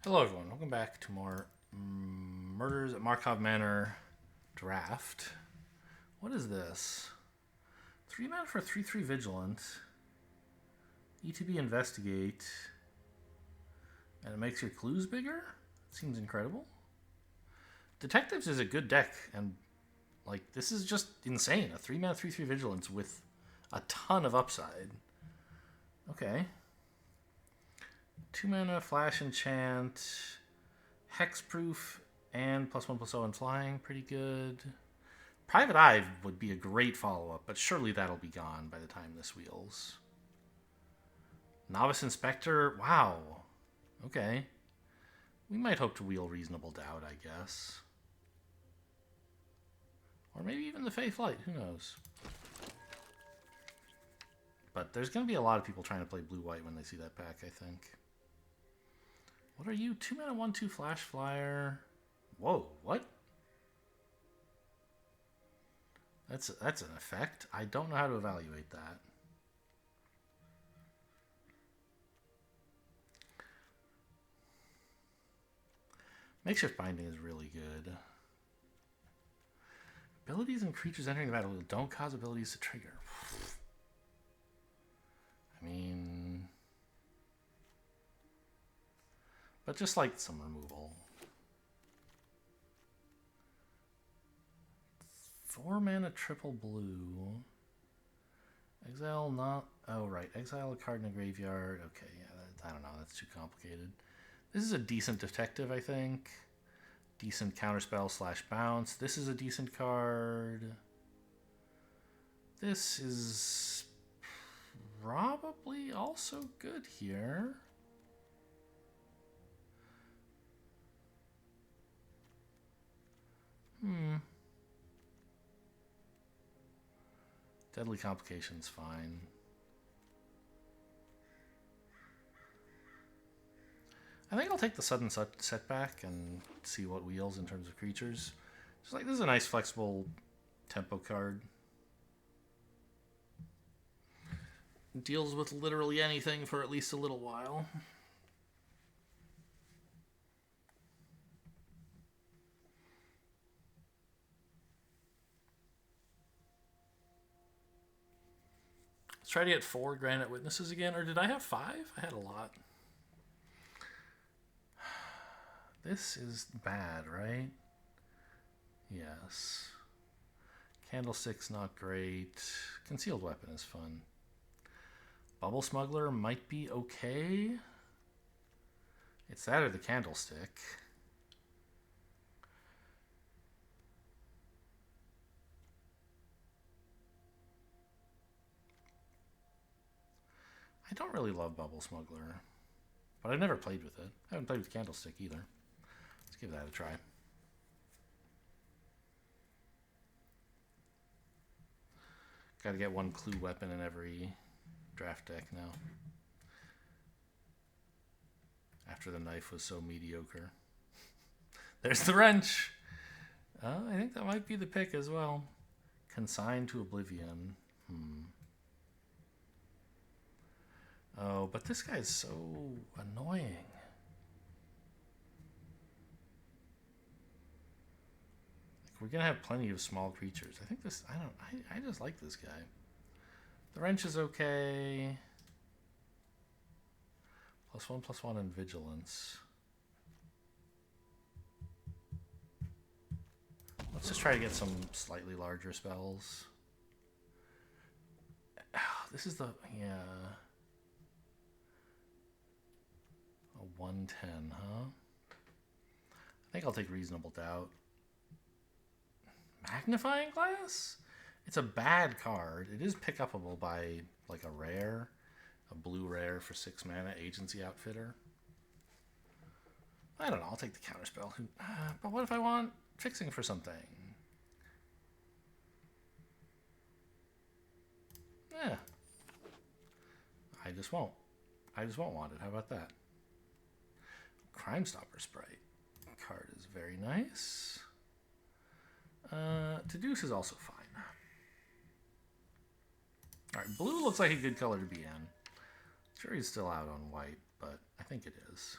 Hello, everyone. Welcome back to more Murders at Markov Manor draft. What is this? 3 mana for 3/3 Vigilant. ETB Investigate. And it makes your clues bigger? Seems incredible. Detectives is a good deck, and this is just insane. A 3 mana 3/3 Vigilance with a ton of upside. Okay. 2 mana Flash Enchant, Hexproof, and +1/+0 and flying. Pretty good. Private Eye would be a great follow-up, but surely that'll be gone by the time this wheels. Novice Inspector, wow. Okay. We might hope to wheel Reasonable Doubt, I guess. Or maybe even the Faith Light, who knows. But there's going to be a lot of people trying to play blue-white when they see that pack, I think. What are you? 2 mana 1/2 Flash Flyer. Whoa, what? That's an effect. I don't know how to evaluate that. Makeshift Binding is really good. Abilities and creatures entering the battlefield don't cause abilities to trigger. I mean, but just like some removal. 4 mana triple blue. Exile not. Oh, right. Exile a card in a graveyard. Okay, yeah, I don't know. That's too complicated. This is a decent detective, I think. Decent counterspell / bounce. This is a decent card. This is probably also good here. Deadly Complication's fine. I think I'll take the sudden setback and see what wheels in terms of creatures. Just like, this is a nice flexible tempo card. Deals with literally anything for at least a little while. Let's try to get 4 Granite Witnesses again. Or did I have 5? I had a lot. This is bad, right? Yes. Candlestick's not great. Concealed Weapon is fun. Bubble Smuggler might be okay. It's that or the Candlestick. I don't really love Bubble Smuggler, but I've never played with it. I haven't played with Candlestick either. Let's give that a try. Gotta get 1 clue weapon in every draft deck now. After the knife was so mediocre. There's the wrench! I think that might be the pick as well. Consigned to Oblivion. Oh, but this guy's so annoying. We're gonna have plenty of small creatures. I think this. I just like this guy. The wrench is okay. +1/+1 and vigilance. Let's just try to get some slightly larger spells. This is the a 110, huh? I think I'll take Reasonable Doubt. Magnifying Glass? It's a bad card. It is pick upable by like a rare, a blue rare for 6 mana, Agency Outfitter. I don't know. I'll take the counterspell. But what if I want fixing for something? Yeah. I just won't want it. How about that? Crime Stopper Sprite card is very nice. Deduce is also fine. Alright, blue looks like a good color to be in. Sure, he's still out on white, but I think it is.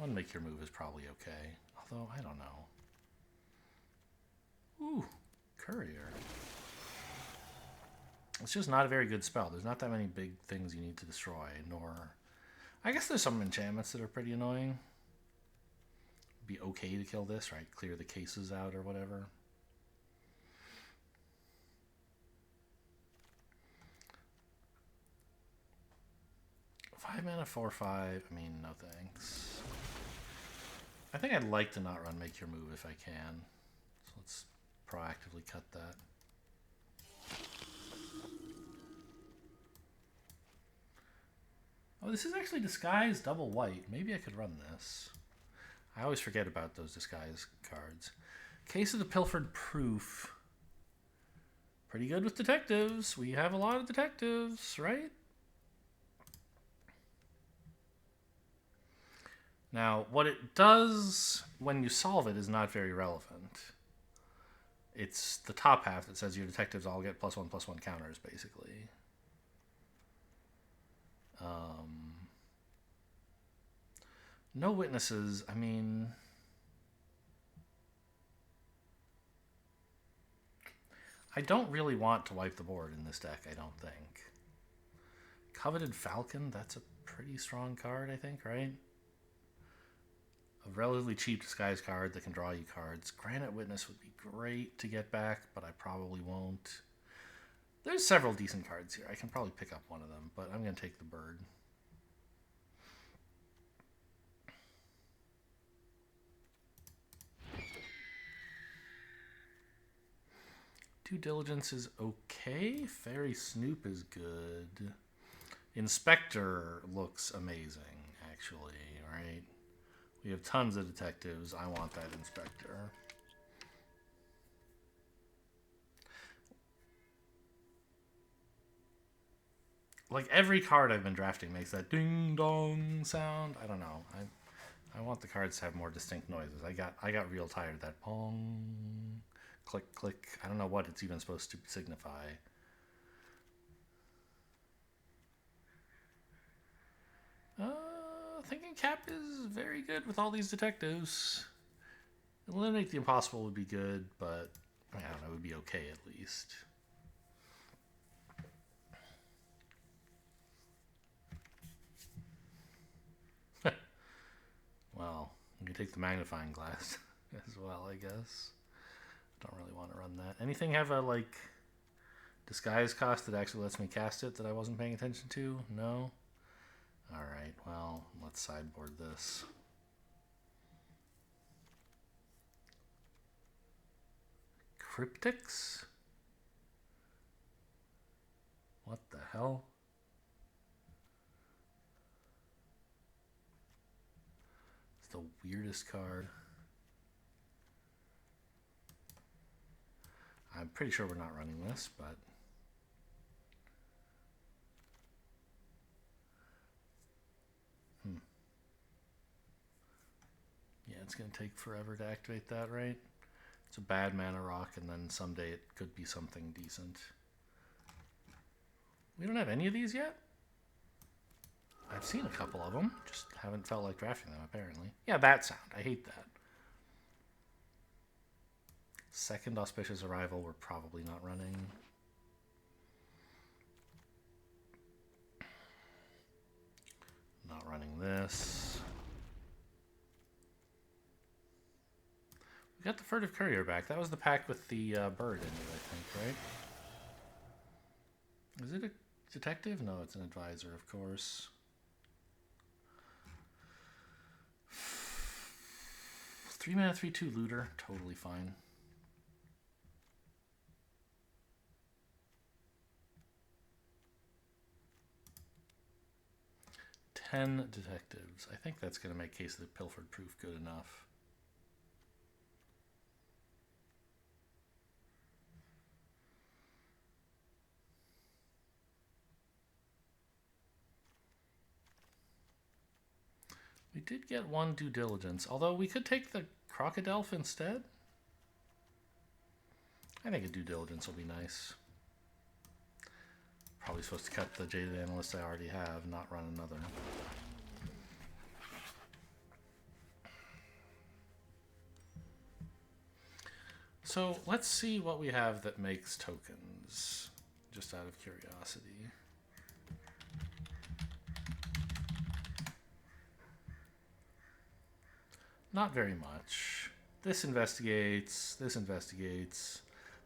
One make your move is probably okay. Although, I don't know. Ooh, Courier. It's just not a very good spell. There's not that many big things you need to destroy, nor... I guess there's some enchantments that are pretty annoying. It'd be okay to kill this, right? Clear the cases out or whatever. Five mana, 4/5. I mean, no thanks. I think I'd like to not run Make Your Move if I can. So let's proactively cut that. Oh, this is actually Disguise double white. Maybe I could run this. I always forget about those Disguise cards. Case of the Pilfered Proof. Pretty good with detectives. We have a lot of detectives, right? Now, what it does when you solve it is not very relevant. It's the top half that says your detectives all get +1/+1 counters, basically. No witnesses. I mean, I don't really want to wipe the board in this deck, I don't think. Coveted Falcon, that's a pretty strong card, I think, right? A relatively cheap disguise card that can draw you cards. Granite Witness would be great to get back, but I probably won't. There's several decent cards here. I can probably pick up one of them, but I'm going to take the bird. Due Diligence is okay. Fairy Snoop is good. Inspector looks amazing, actually, right? We have tons of detectives. I want that Inspector. Like, every card I've been drafting makes that ding-dong sound. I don't know. I want the cards to have more distinct noises. I got real tired of that pong, click, click. I don't know what it's even supposed to signify. Thinking Cap is very good with all these detectives. Eliminate the Impossible would be good, but I don't know, it would be okay at least. Well, you can take the magnifying glass as well, I guess. Don't really want to run that. Anything have a, like, disguise cost that actually lets me cast it that I wasn't paying attention to? No? Alright, well, let's sideboard this. Cryptics? What the hell? It's the weirdest card. I'm pretty sure we're not running this, but... Yeah, it's going to take forever to activate that, right? It's a bad mana rock, and then someday it could be something decent. We don't have any of these yet? I've seen a couple of them, just haven't felt like drafting them, apparently. Yeah, Bat Sound. I hate that. Second Auspicious Arrival, we're probably not running. Not running this. We got the Furtive Courier back. That was the pack with the bird in it, I think, right? Is it a detective? No, it's an advisor, of course. Three mana, 3/2 looter. Totally fine. Ten detectives. I think that's going to make Case of the Pilfered Proof good enough. We did get one Due Diligence, although we could take the Crocodile instead. I think a Due Diligence will be nice. Probably supposed to cut the Jaded Analyst I already have, not run another. So let's see what we have that makes tokens, just out of curiosity. Not very much. This investigates, this investigates.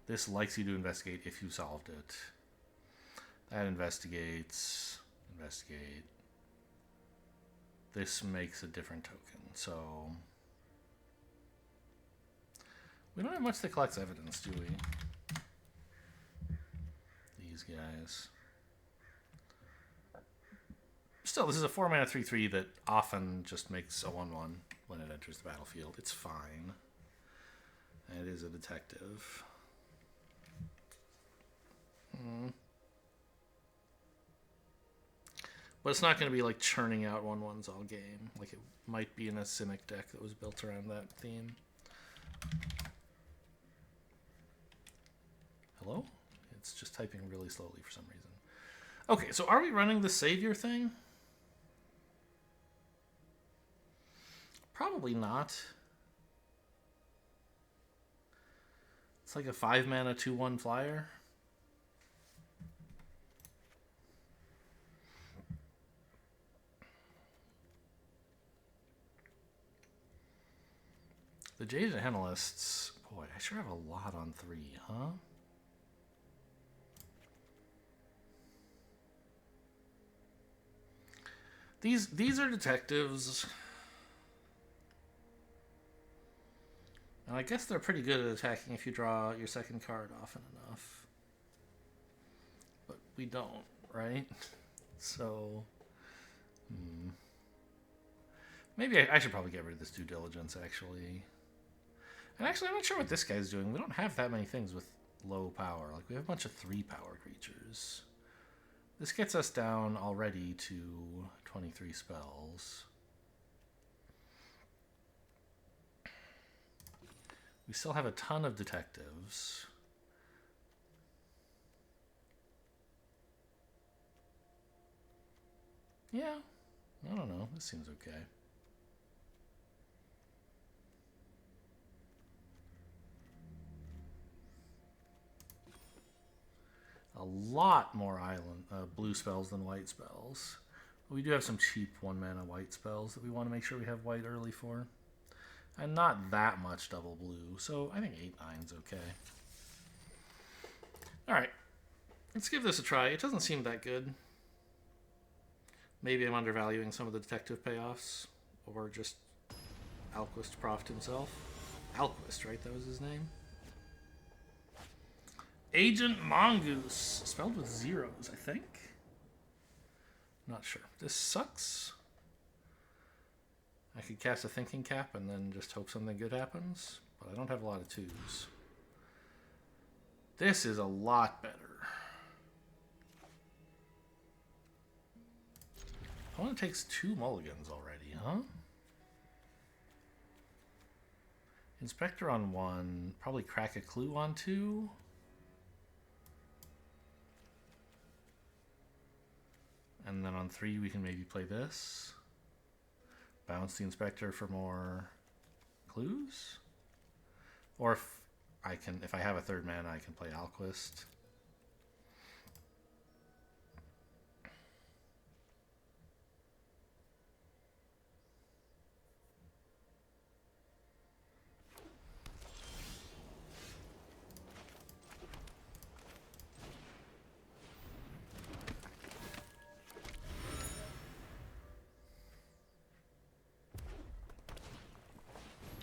This likes you to investigate if you solved it. That investigates, investigate. This makes a different token, so... We don't have much that collects evidence, do we? These guys. Still, this is a 4-mana 3/3 that often just makes a 1/1 when it enters the battlefield. It's fine. And it is a detective. But it's not going to be like churning out 1/1s all game, like it might be in a Cynic deck that was built around that theme. Hello? It's just typing really slowly for some reason. Okay, so are we running the Savior thing? Probably not. It's like a 5-mana 2/1 flyer. The Jaded Analysts, boy, I sure have a lot on 3, huh? These are detectives. And I guess they're pretty good at attacking if you draw your second card often enough. But we don't, right? So... Maybe I should probably get rid of this Due Diligence, actually. And actually, I'm not sure what this guy's doing. We don't have that many things with low power. Like, we have a bunch of 3-power creatures. This gets us down already to 23 spells. We still have a ton of detectives. Yeah, I don't know. This seems okay. A lot more blue spells than white spells. We do have some cheap 1-mana white spells that we want to make sure we have white early for. And not that much double blue, so I think 8/9's okay. Alright, let's give this a try. It doesn't seem that good. Maybe I'm undervaluing some of the detective payoffs, or just Alquist Proft himself. Alquist, right? That was his name? Agent Mongoose, spelled with zeros, I think. Not sure. This sucks. I could cast a Thinking Cap and then just hope something good happens, but I don't have a lot of 2s. This is a lot better. Opponent takes 2 mulligans already, huh? Inspector on 1, probably Crack a Clue on 2. And then on 3 we can maybe play this. Bounce the Inspector for more clues. Or if I have a 3rd mana, I can play Alquist.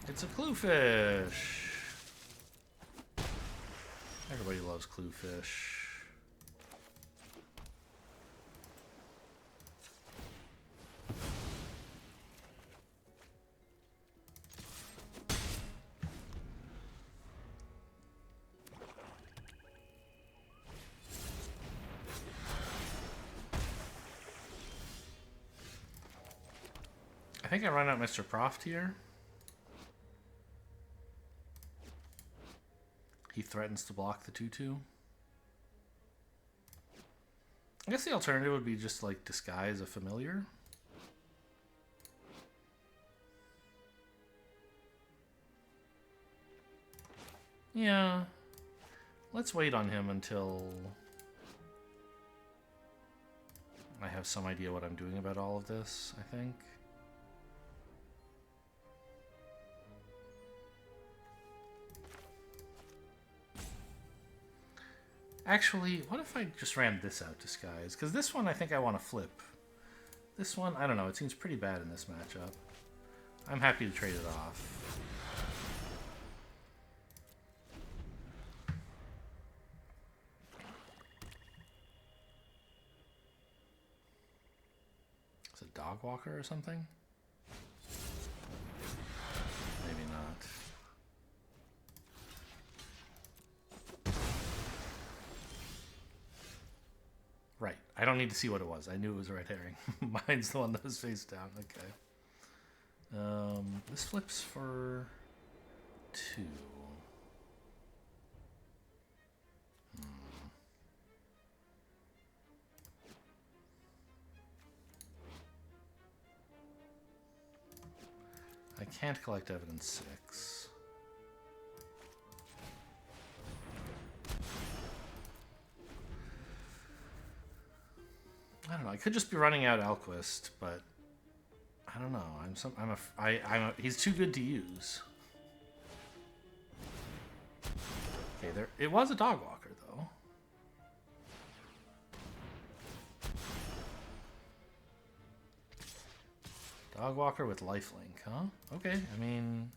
It's a Cluefish. Everybody loves Cluefish. I think I run out Mr. Proft here. He threatens to block the 2/2. I guess the alternative would be just like disguise a familiar. Yeah. Let's wait on him until I have some idea what I'm doing about all of this, I think. Actually, what if I just ran this out, Disguise? Because this one I think I want to flip. This one, I don't know, it seems pretty bad in this matchup. I'm happy to trade it off. Is it a dog walker or something? Maybe not. Right. I don't need to see what it was. I knew it was a red herring. Mine's the one that was face down. Okay. This flips for 2. I can't collect evidence 6. I don't know. I could just be running out Alquist, but I don't know. He's too good to use. Okay, it was a dog walker though. Dog walker with lifelink, huh? Okay, I mean,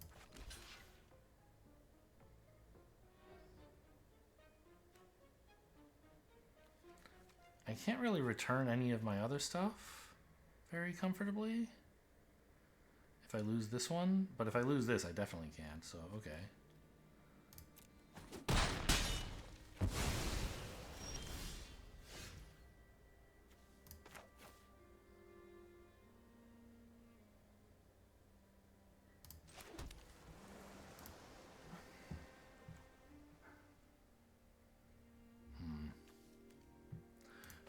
I can't really return any of my other stuff very comfortably if I lose this one, but if I lose this, I definitely can, so okay.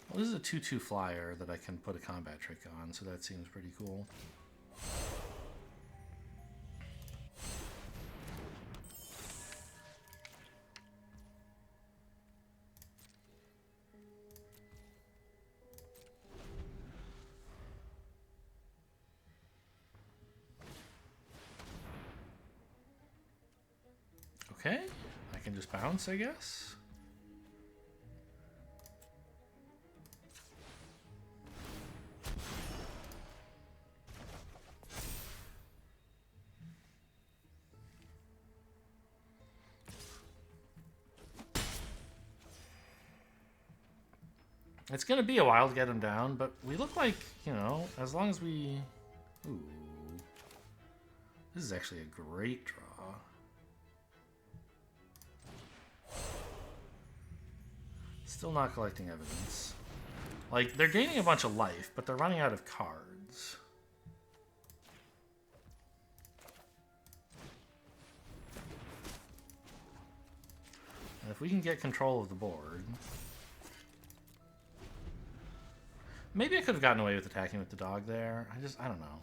Well, this is a 2/2 flyer that I can put a combat trick on, so that seems pretty cool. Okay, I can just bounce, I guess. It's going to be a while to get him down, but we look like, you know, as long as we... Ooh. This is actually a great draw. Still not collecting evidence. Like, they're gaining a bunch of life, but they're running out of cards. And if we can get control of the board... Maybe I could have gotten away with attacking with the dog there. I don't know.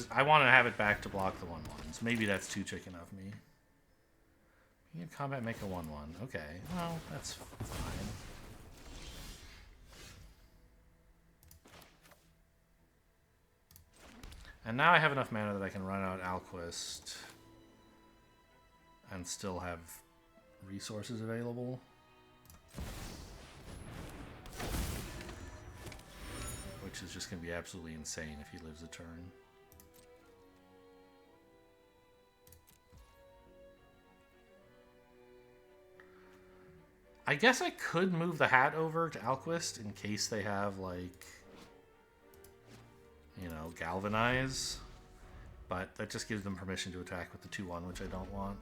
I want to have it back to block the 1/1s. Maybe that's too chicken of me. You can combat make a 1/1. Okay, well, that's fine. And now I have enough mana that I can run out Alquist and still have resources available. Which is just going to be absolutely insane if he lives a turn. I guess I could move the hat over to Alquist in case they have, like, you know, Galvanize. But that just gives them permission to attack with the 2/1, which I don't want.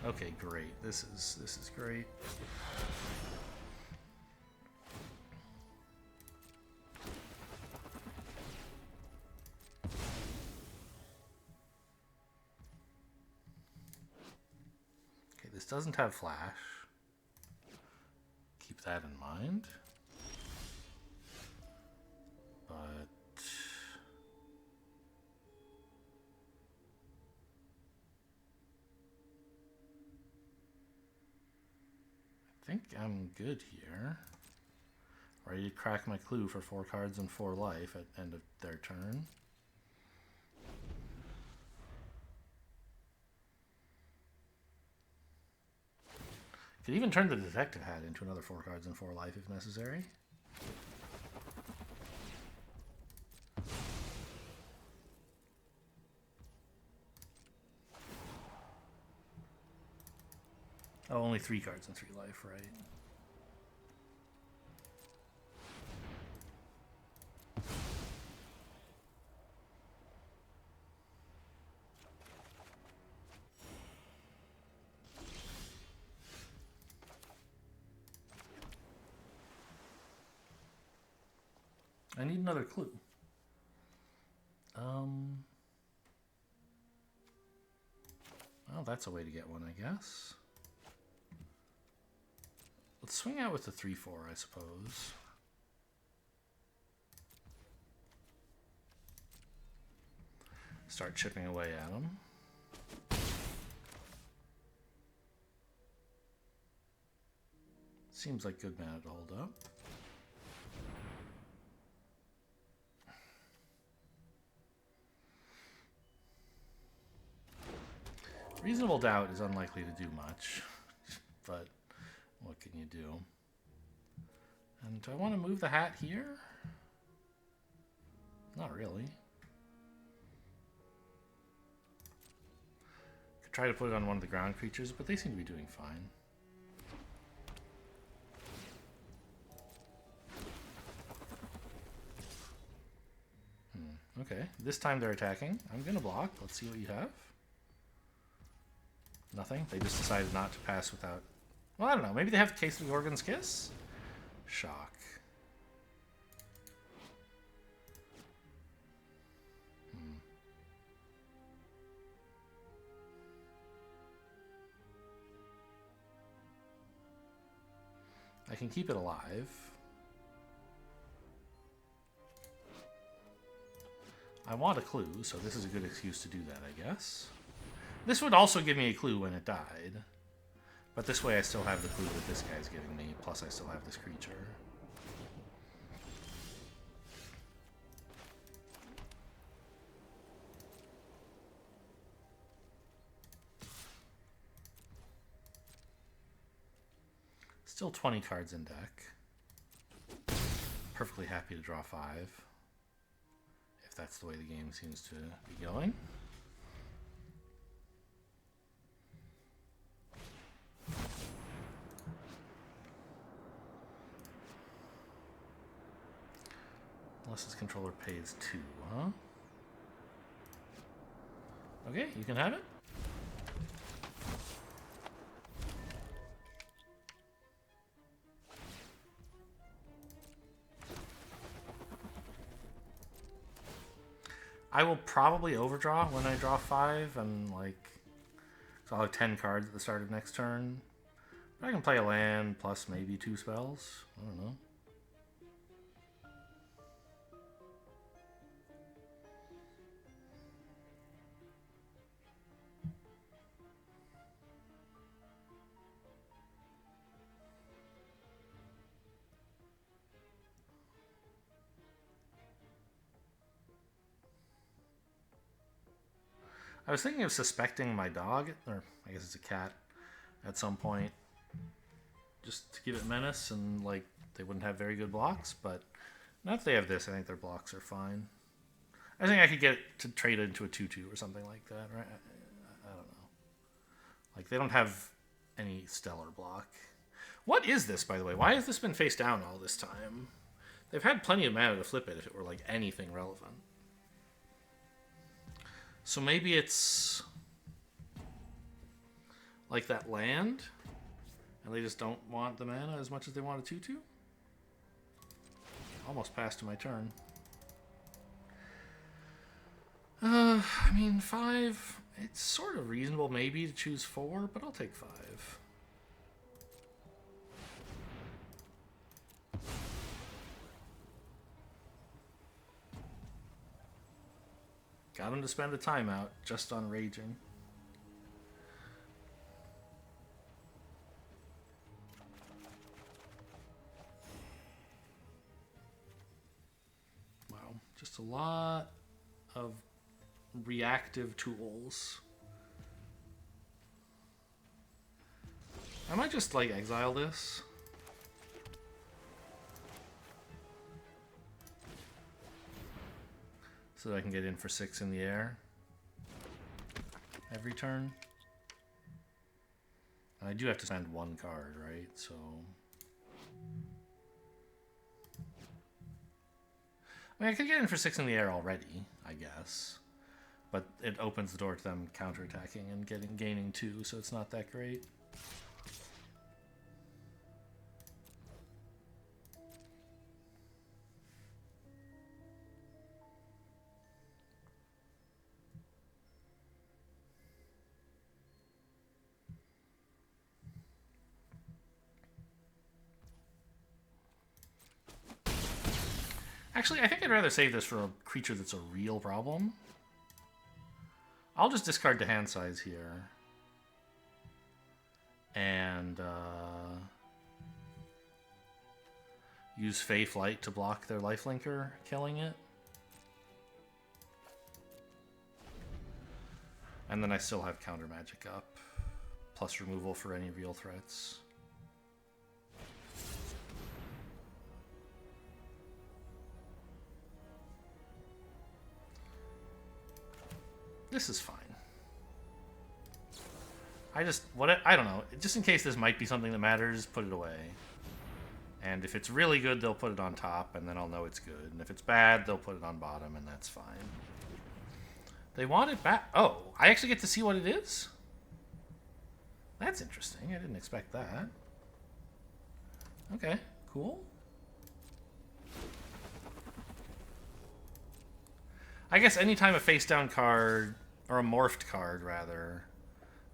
Okay, great. This is great. This doesn't have flash. Keep that in mind. But think I'm good here. Ready to crack my clue for 4 cards and 4 life at end of their turn. Could even turn the detective hat into another 4 cards and 4 life if necessary. Oh, only 3 cards and 3 life, right? I need another clue. Well, that's a way to get one, I guess. Let's swing out with the 3-4, I suppose. Start chipping away at them. Seems like good mana to hold up. Reasonable Doubt is unlikely to do much, but what can you do? And do I want to move the hat here? Not really. Could try to put it on one of the ground creatures, but they seem to be doing fine. Okay, this time they're attacking. I'm gonna block. Let's see what you have. Nothing. They just decided not to pass without... Well, I don't know. Maybe they have Case of the Gorgon's Kiss? Shock. I can keep it alive. I want a clue, so this is a good excuse to do that, I guess. This would also give me a clue when it died. But this way I still have the clue that this guy's giving me, plus I still have this creature. Still 20 cards in deck. Perfectly happy to draw 5. If that's the way the game seems to be going. Unless his controller pays 2, huh? Okay, you can have it. I will probably overdraw when I draw 5 and like... So I'll have 10 cards at the start of next turn. But I can play a land plus maybe 2 spells. I don't know. I was thinking of suspecting my dog, or I guess it's a cat, at some point. Just to give it menace and, like, they wouldn't have very good blocks, but now that they have this, I think their blocks are fine. I think I could get it to trade it into a 2-2 or something like that, right? I don't know. Like, they don't have any stellar block. What is this, by the way? Why has this been face down all this time? They've had plenty of mana to flip it if it were, like, anything relevant. So maybe it's like that land, and they just don't want the mana as much as they want a 2-2? Almost passed to my turn. I mean, 5, it's sort of reasonable maybe to choose 4, but I'll take 5. Got him to spend a timeout just on raging. Just a lot of reactive tools. I might just, like, exile this. So that I can get in for 6 in the air every turn. And I do have to spend 1 card, right? So... I mean, I could get in for 6 in the air already, I guess. But it opens the door to them counterattacking and gaining 2, so it's not that great. Actually, I think I'd rather save this for a creature that's a real problem. I'll just discard the hand size here. And use Fey Flight to block their lifelinker, killing it. And then I still have counter magic up, plus removal for any real threats. This is fine. I don't know. Just in case this might be something that matters, put it away. And if it's really good, they'll put it on top, and then I'll know it's good. And if it's bad, they'll put it on bottom, and that's fine. They want it back. Oh, I actually get to see what it is? That's interesting. I didn't expect that. Okay, cool. I guess anytime a face-down card, or a morphed card, rather,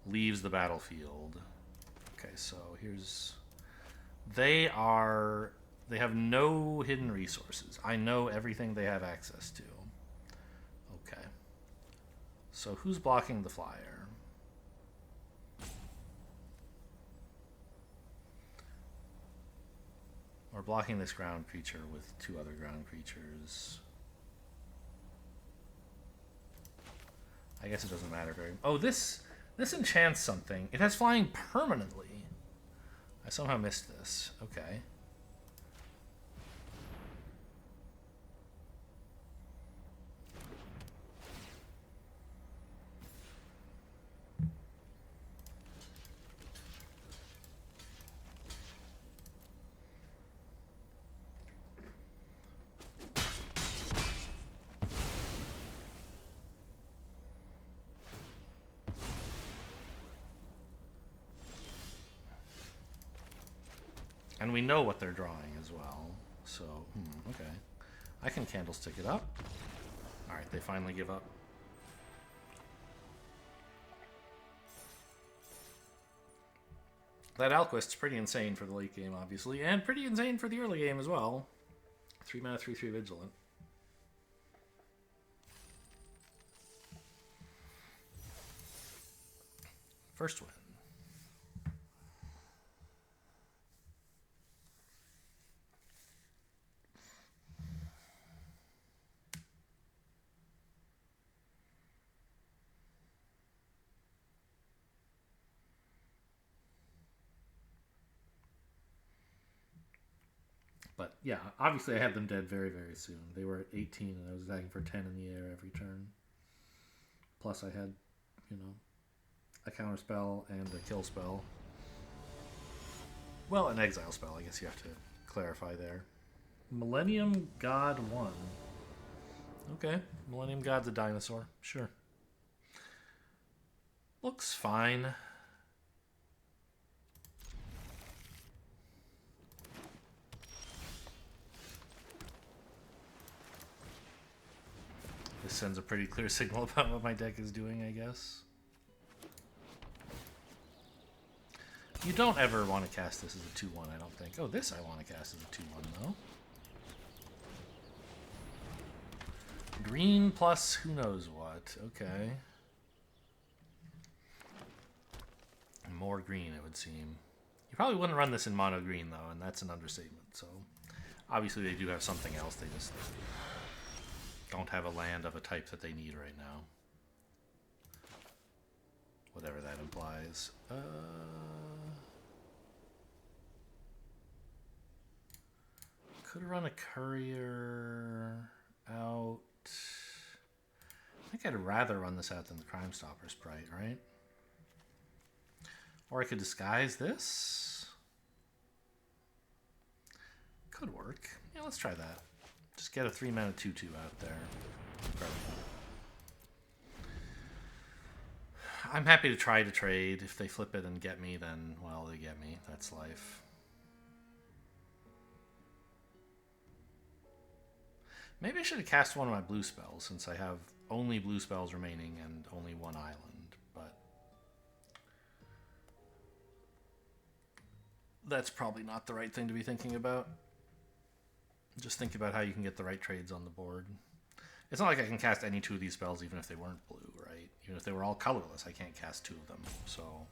leaves the battlefield. Okay, so here's... They have no hidden resources. I know everything they have access to. Okay. So who's blocking the flyer? Or blocking this ground creature with 2 other ground creatures. I guess it doesn't matter very much. Oh, this enchants something. It has flying permanently. I somehow missed this. Okay. And we know what they're drawing as well. So, okay. I can candlestick it up. Alright, they finally give up. That Alquist's pretty insane for the late game, obviously, and pretty insane for the early game as well. 3 mana, 3/3 Vigilant. First win. But yeah, obviously I had them dead very, very soon. They were at 18 and I was attacking for 10 in the air every turn. Plus I had, you know, a counter spell and a kill spell. Well, an exile spell, I guess you have to clarify there. Millennium God 1. Okay, Millennium God's a dinosaur. Sure. Looks fine. This sends a pretty clear signal about what my deck is doing, I guess. You don't ever want to cast this as a 2/1, I don't think. Oh, this I want to cast as a 2/1, though. Green plus who knows what. Okay. More green, it would seem. You probably wouldn't run this in mono green, though, and that's an understatement. So, obviously they do have something else. They just don't have a land of a type that they need right now. Whatever that implies. Could run a courier out. I think I'd rather run this out than the Crime Stopper Sprite, right? Or I could disguise this. Could work. Yeah, let's try that. Just get a 3-mana 2/2 out there. Incredible. I'm happy to try to trade. If they flip it and get me, then, well, they get me. That's life. Maybe I should have cast one of my blue spells, since I have only blue spells remaining and only one island, but that's probably not the right thing to be thinking about. Just think about how you can get the right trades on the board. It's not like I can cast any 2 of these spells even if they weren't blue, right? Even if they were all colorless, I can't cast 2 of them, so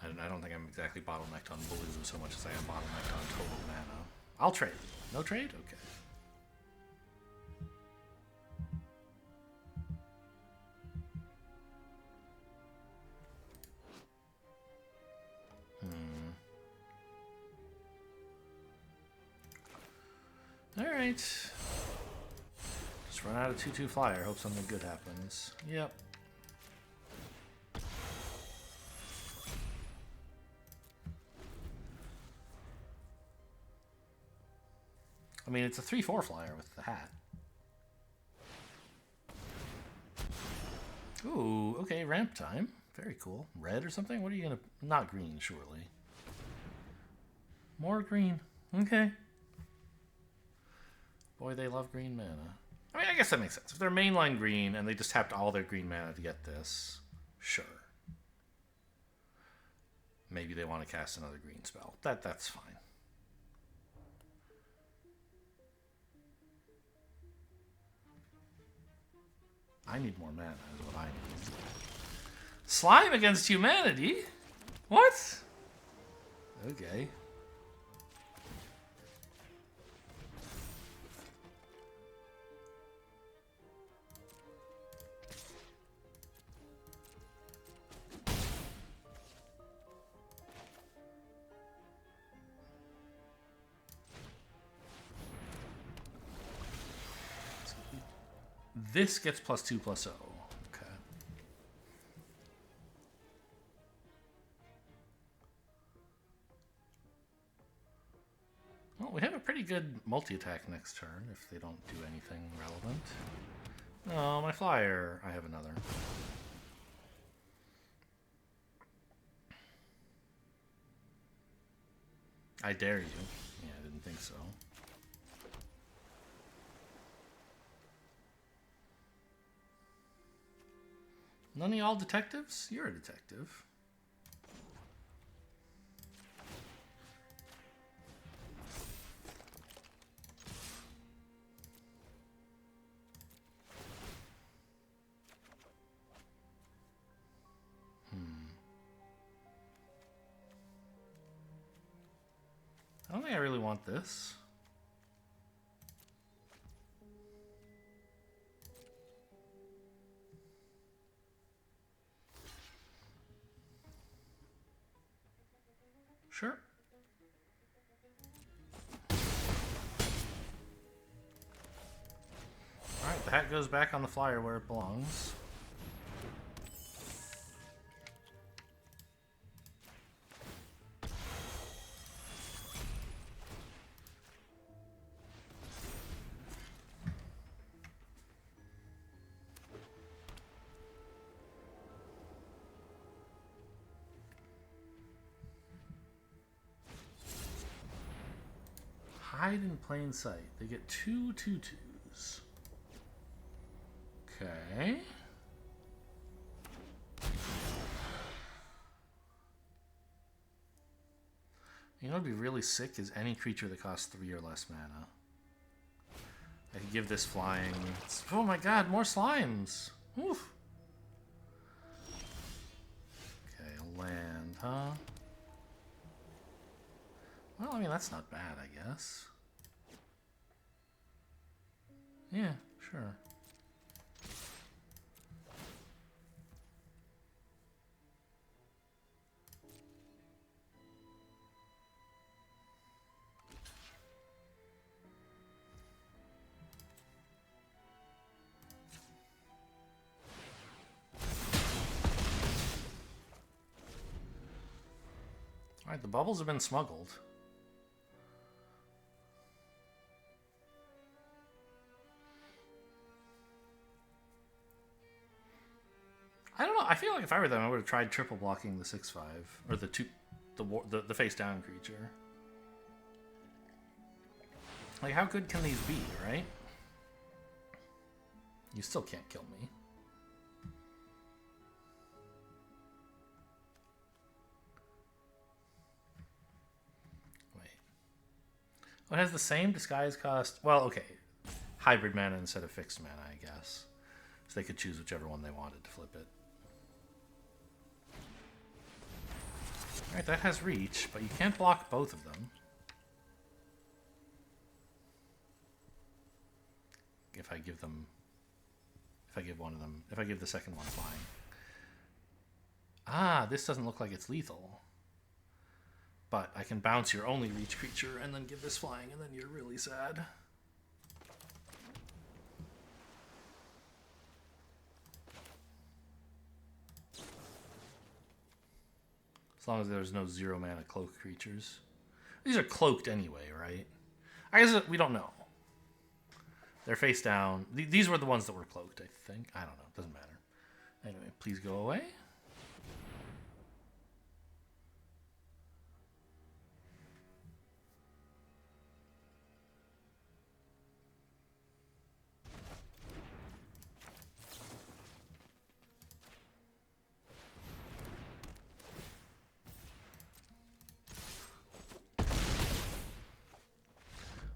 I don't think I'm exactly bottlenecked on blue so much as I am bottlenecked on total mana. I'll trade. No trade? Okay. Alright. Just run out of 2/2 flyer. Hope something good happens. Yep. I mean, it's a 3/4 flyer with the hat. Ooh, okay, ramp time. Very cool. Red or something? What are you gonna... Not green, surely. More green. Okay. Boy, they love green mana. I mean, I guess that makes sense. If they're mainline green and they just tapped all their green mana to get this, sure. Maybe they want to cast another green spell. That's fine. I need more mana is what I need. Slime against humanity? What? Okay. This gets +2/+0. Okay. Well, we have a pretty good multi-attack next turn if they don't do anything relevant. Oh, my flyer. I have another. I dare you. Yeah, I didn't think so. None of y'all detectives? You're a detective. I don't think I really want this. Sure. Alright, the hat goes back on the flyer where it belongs. Hide in plain sight. They get 2 2/2s. Okay. You know what'd be really sick is any creature that costs 3 or less mana. I could give this flying. Oh my god, more slimes! Oof. Okay, a land, huh? Well, I mean, that's not bad, I guess. Yeah, sure. Alright, the bubbles have been smuggled. I don't know. I feel like if I were them, I would have tried triple blocking the 6/5 or the face down creature. Like, how good can these be, right? You still can't kill me. Wait. Oh, it has the same disguise cost. Well, okay. Hybrid mana instead of fixed mana, I guess. So they could choose whichever one they wanted to flip it. Alright, that has reach, but you can't block both of them. If I give one of them, if I give the second one flying. Ah, this doesn't look like it's lethal. But I can bounce your only reach creature and then give this flying, and then you're really sad. As long as there's no 0 mana cloak creatures. These are cloaked anyway, right? I guess we don't know. They're face down. These were the ones that were cloaked, I think. I don't know. Doesn't matter. Anyway, please go away.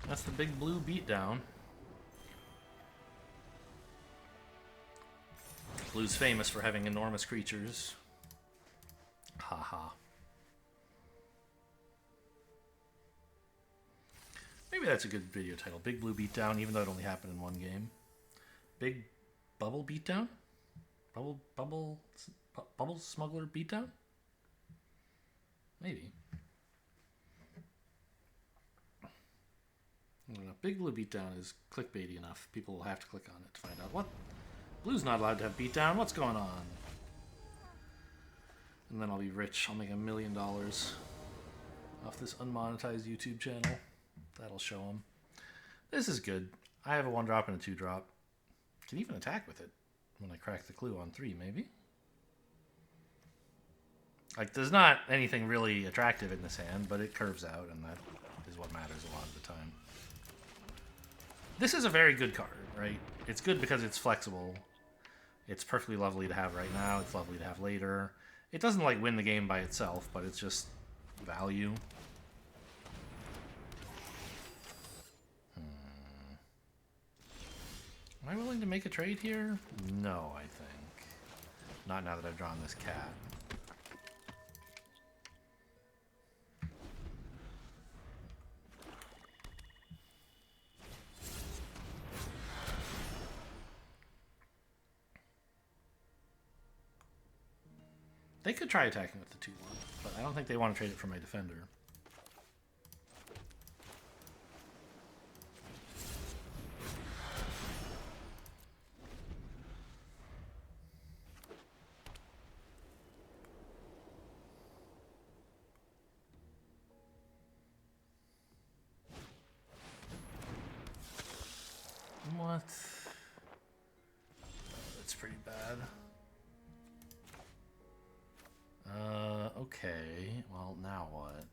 That's the big blue beatdown. Blue's famous for having enormous creatures. Haha. Maybe that's a good video title. Big Blue Beatdown, even though it only happened in one game. Big Bubble Beatdown? Bubble Smuggler Beatdown? Maybe. I don't know. Big Blue Beatdown is clickbaity enough. People will have to click on it to find out what. Blue's not allowed to have beatdown. What's going on? And then I'll be rich. I'll make $1 million off this unmonetized YouTube channel. That'll show them. This is good. I have a 1-drop and a 2-drop. Can even attack with it when I crack the clue on 3, maybe. Like, there's not anything really attractive in this hand, but it curves out, and that is what matters a lot of the time. This is a very good card, right? It's good because it's flexible. It's perfectly lovely to have right now. It's lovely to have later. It doesn't, like, win the game by itself, but it's just value. Am I willing to make a trade here? No, I think. Not now that I've drawn this cat. They could try attacking with the 2/1, but I don't think they want to trade it for my defender. What? That's pretty bad. Okay. Well, now what?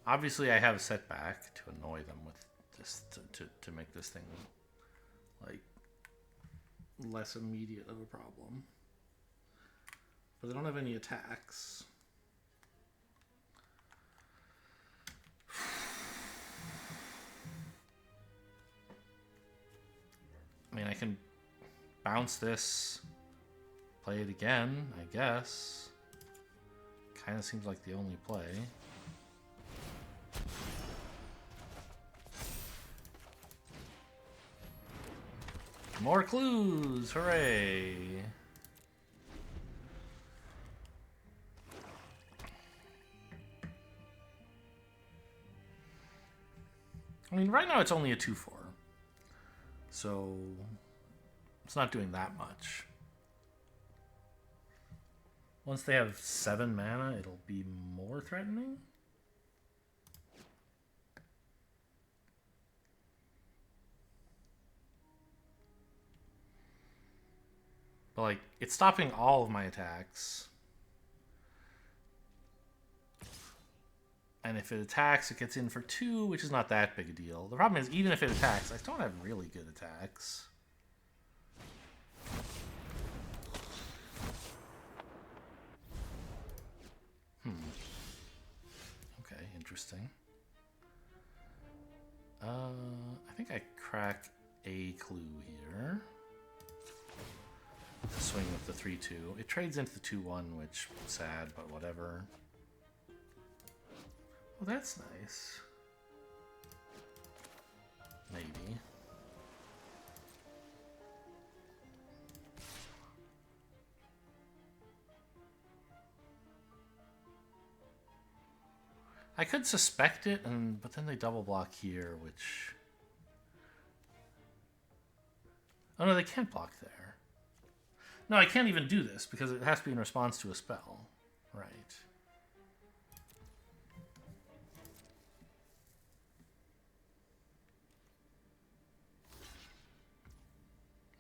Obviously, I have a setback to annoy them with this, to make this thing, like, less immediate of a problem. But they don't have any attacks. I mean, I can bounce this, play it again, I guess. Kind of seems like the only play. More clues! Hooray! I mean, right now it's only a 2-4. So it's not doing that much. Once they have 7 mana, it'll be more threatening. But, like, it's stopping all of my attacks. And if it attacks, it gets in for 2, which is not that big a deal. The problem is, even if it attacks, I don't have really good attacks. Okay, interesting. I think I crack a clue here. Swing with the 3-2. It trades into the 2-1, which is sad, but whatever. Well, that's nice. Maybe. I could suspect it, but then they double block here, which... Oh no, they can't block there. No, I can't even do this, because it has to be in response to a spell. Right.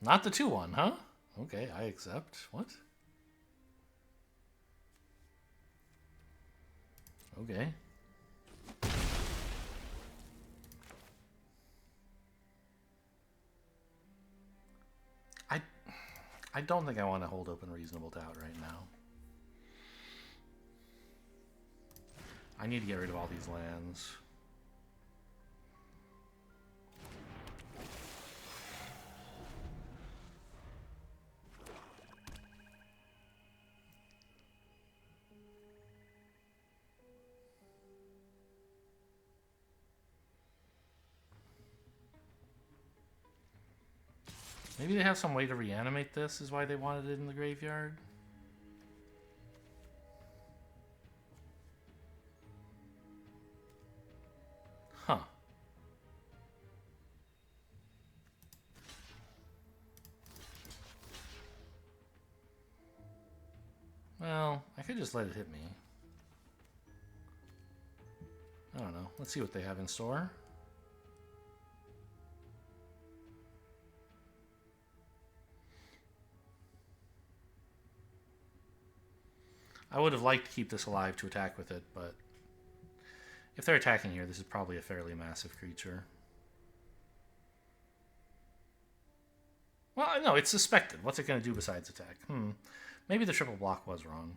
Not the 2-1, huh? Okay, I accept. What? Okay. I don't think I want to hold open reasonable doubt right now. I need to get rid of all these lands. Maybe they have some way to reanimate this, is why they wanted it in the graveyard. Huh. Well, I could just let it hit me. I don't know. Let's see what they have in store. I would have liked to keep this alive to attack with it, but if they're attacking here, this is probably a fairly massive creature. Well, no, it's suspected. What's it going to do besides attack? Maybe the triple block was wrong.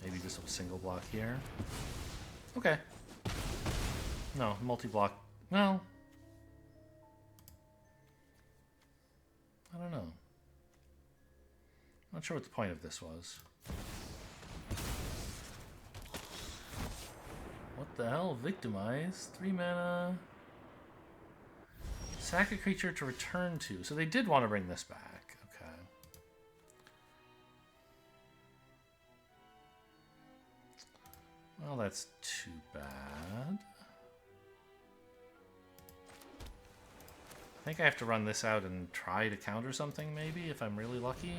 Maybe just a single block here. Okay. No, multi-block. Well, I don't know. Not sure what the point of this was. What the hell? Victimize? 3 mana. Sack a creature to return to. So they did want to bring this back. Okay. Well, that's too bad. I think I have to run this out and try to counter something, maybe, if I'm really lucky.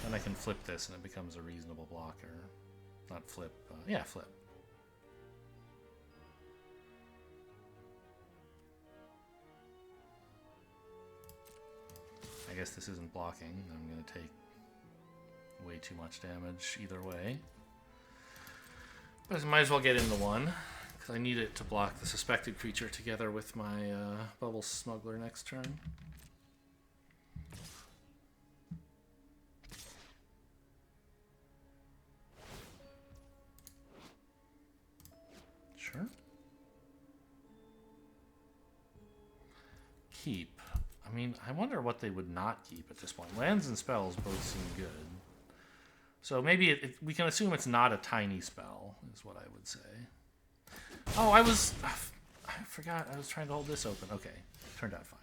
Then I can flip this and it becomes a reasonable blocker. Not flip. Yeah, flip. I guess this isn't blocking. I'm going to take way too much damage either way. But I might as well get into one, because I need it to block the suspected creature together with my Bubble Smuggler next turn. Sure. Keep. I mean, I wonder what they would not keep at this point. Lands and spells both seem good. So maybe we can assume it's not a tiny spell, is what I would say. Oh, I forgot I was trying to hold this open. Okay, turned out fine.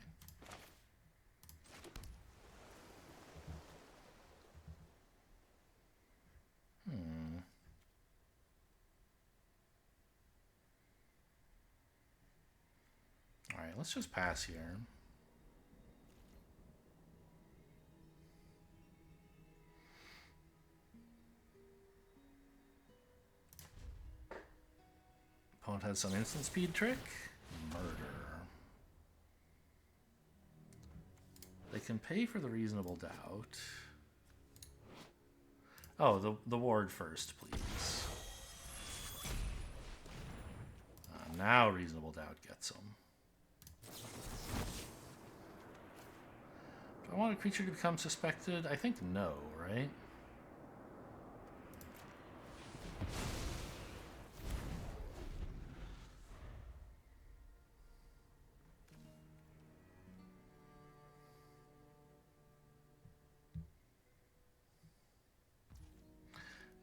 Let's just pass here. Opponent has some instant speed trick. Murder. They can pay for the reasonable doubt. Oh, the ward first, please. Now reasonable doubt gets them. Do I want a creature to become suspected? I think no, right?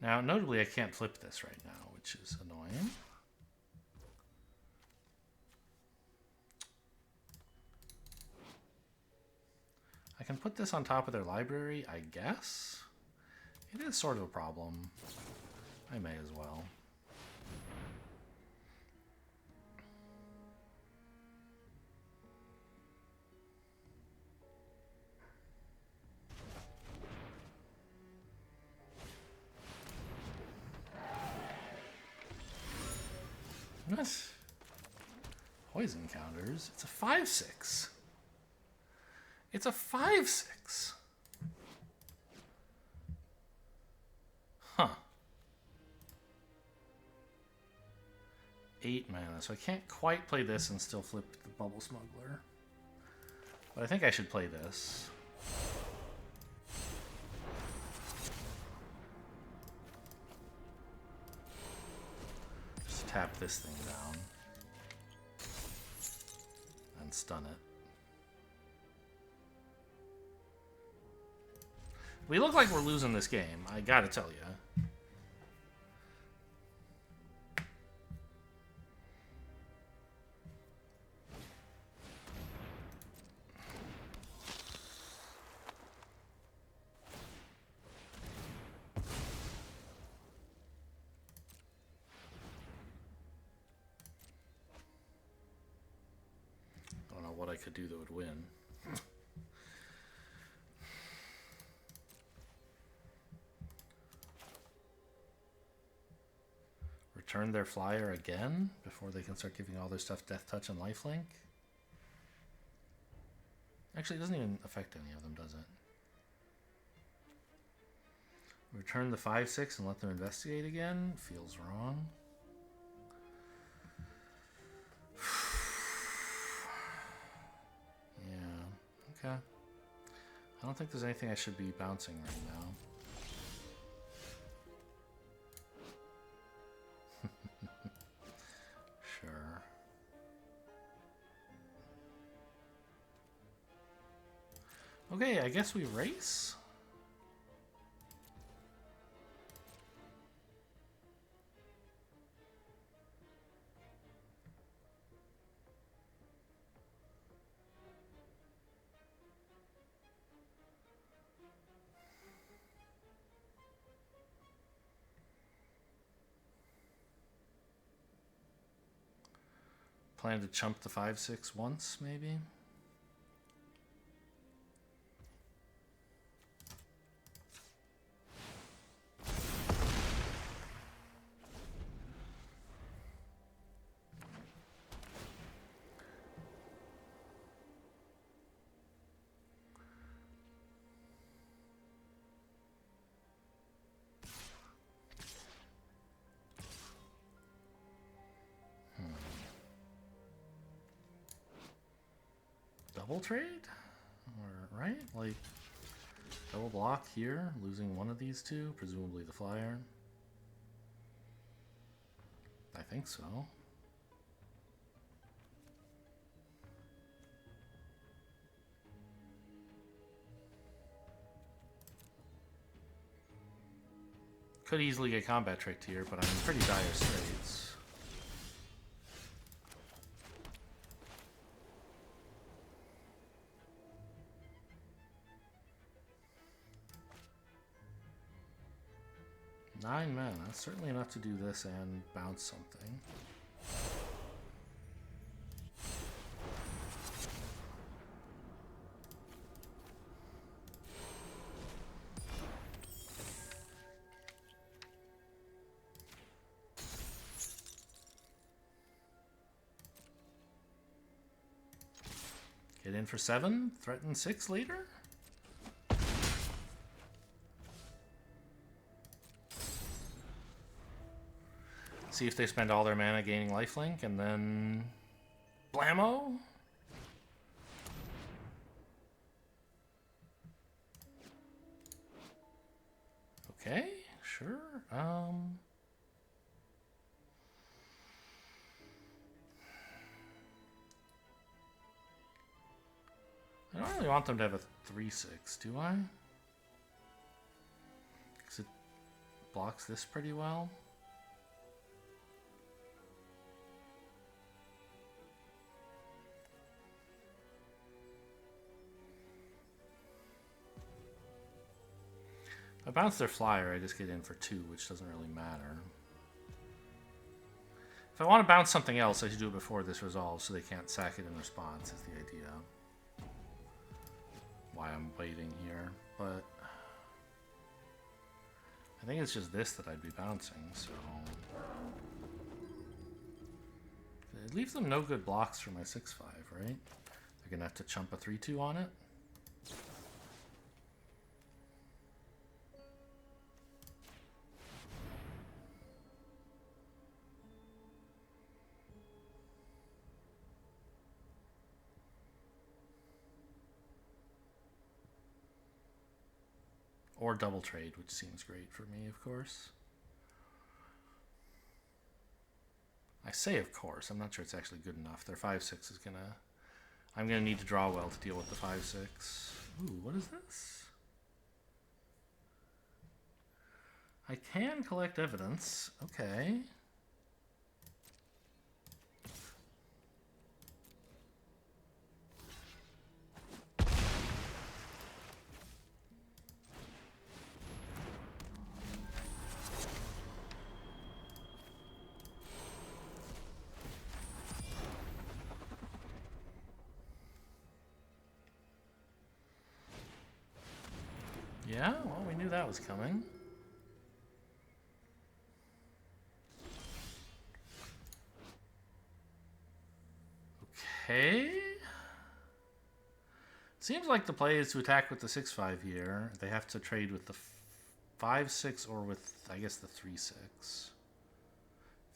Now, notably, I can't flip this right now, which is annoying. I can put this on top of their library, I guess. It is sort of a problem. I may as well. What? Poison counters? It's a 5/6. It's a 5/6. Huh. 8 mana, so I can't quite play this and still flip the Bubble Smuggler. But I think I should play this. Just tap this thing down. And stun it. We look like we're losing this game, I gotta tell you. I don't know what I could do that would win. Return their flyer again before they can start giving all their stuff Death Touch and Lifelink. Actually, it doesn't even affect any of them, does it? Return the 5/6 and let them investigate again? Feels wrong. Yeah, okay. I don't think there's anything I should be bouncing right now. Sure. Okay, I guess we race. Plan to chump the 5/6 once, maybe? Double trade? Or, right? Like, double block here, losing one of these two, presumably the flyer. I think so. Could easily get combat tricked here, but I'm in pretty dire straits. Nine mana. That's certainly enough to do this and bounce something. Get in for 7, threaten 6 later? See if they spend all their mana gaining lifelink, and then... blammo? Okay, sure. I don't really want them to have a 3/6, do I? Because it blocks this pretty well. If I bounce their flyer, I just get in for 2, which doesn't really matter. If I want to bounce something else, I should do it before this resolves so they can't sack it in response, is the idea. Why I'm waiting here, but I think it's just this that I'd be bouncing, so it leaves them no good blocks for my 6/5, right? They're gonna have to chump a 3/2 on it. Or double trade, which seems great for me, of course. I say of course, I'm not sure it's actually good enough. Their 5/6 is gonna... I'm gonna need to draw well to deal with the 5/6. Ooh, what is this? I can collect evidence. Okay. Yeah, well, we knew that was coming. Okay. Seems like the play is to attack with the 6/5 here. They have to trade with the 5/6 or with, I guess, the 3/6.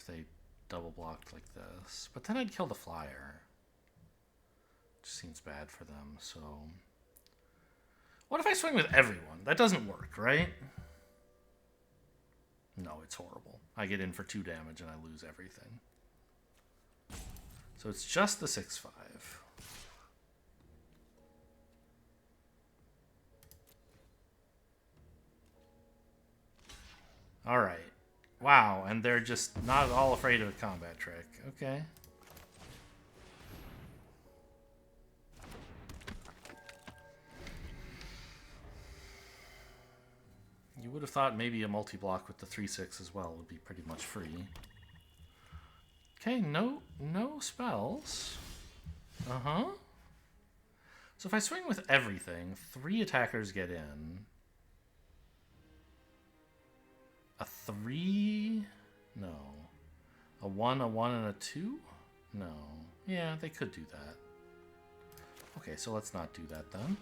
If they double blocked like this. But then I'd kill the flyer. Which seems bad for them, so... What if I swing with everyone? That doesn't work, right? No, it's horrible. I get in for 2 damage and I lose everything. So it's just the 6/5. Alright. Wow, and they're just not at all afraid of a combat trick. Okay. You would have thought maybe a multi-block with the 3/6 as well would be pretty much free. Okay, no spells. Uh-huh. So if I swing with everything, 3 attackers get in. A 3? No. A 1, and a 2? No. Yeah, they could do that. Okay, so let's not do that then.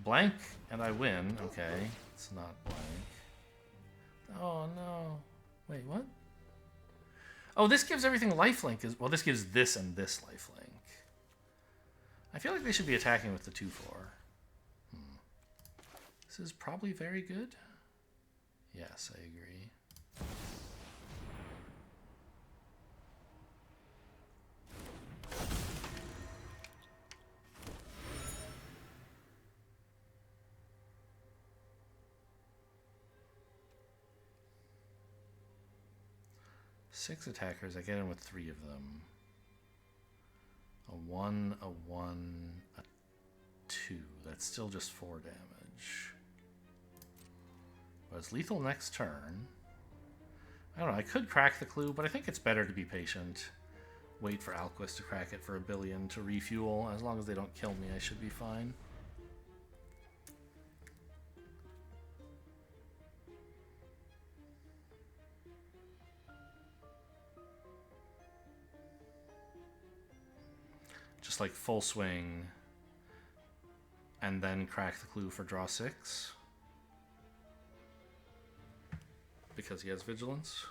Blank, and I win. Okay, it's not blank. Oh, no. Wait, what? Oh, this gives everything lifelink. Well, this gives this and this lifelink. I feel like they should be attacking with the 2/4. This is probably very good. Yes, I agree. Six attackers, I get in with 3 of them. A 1, a 1, a 2. That's still just 4 damage. But it's lethal next turn. I don't know, I could crack the clue, but I think it's better to be patient. Wait for Alquist to crack it for a billion to refuel. As long as they don't kill me, I should be fine. like full swing and then crack the clue for draw 6 because he has vigilance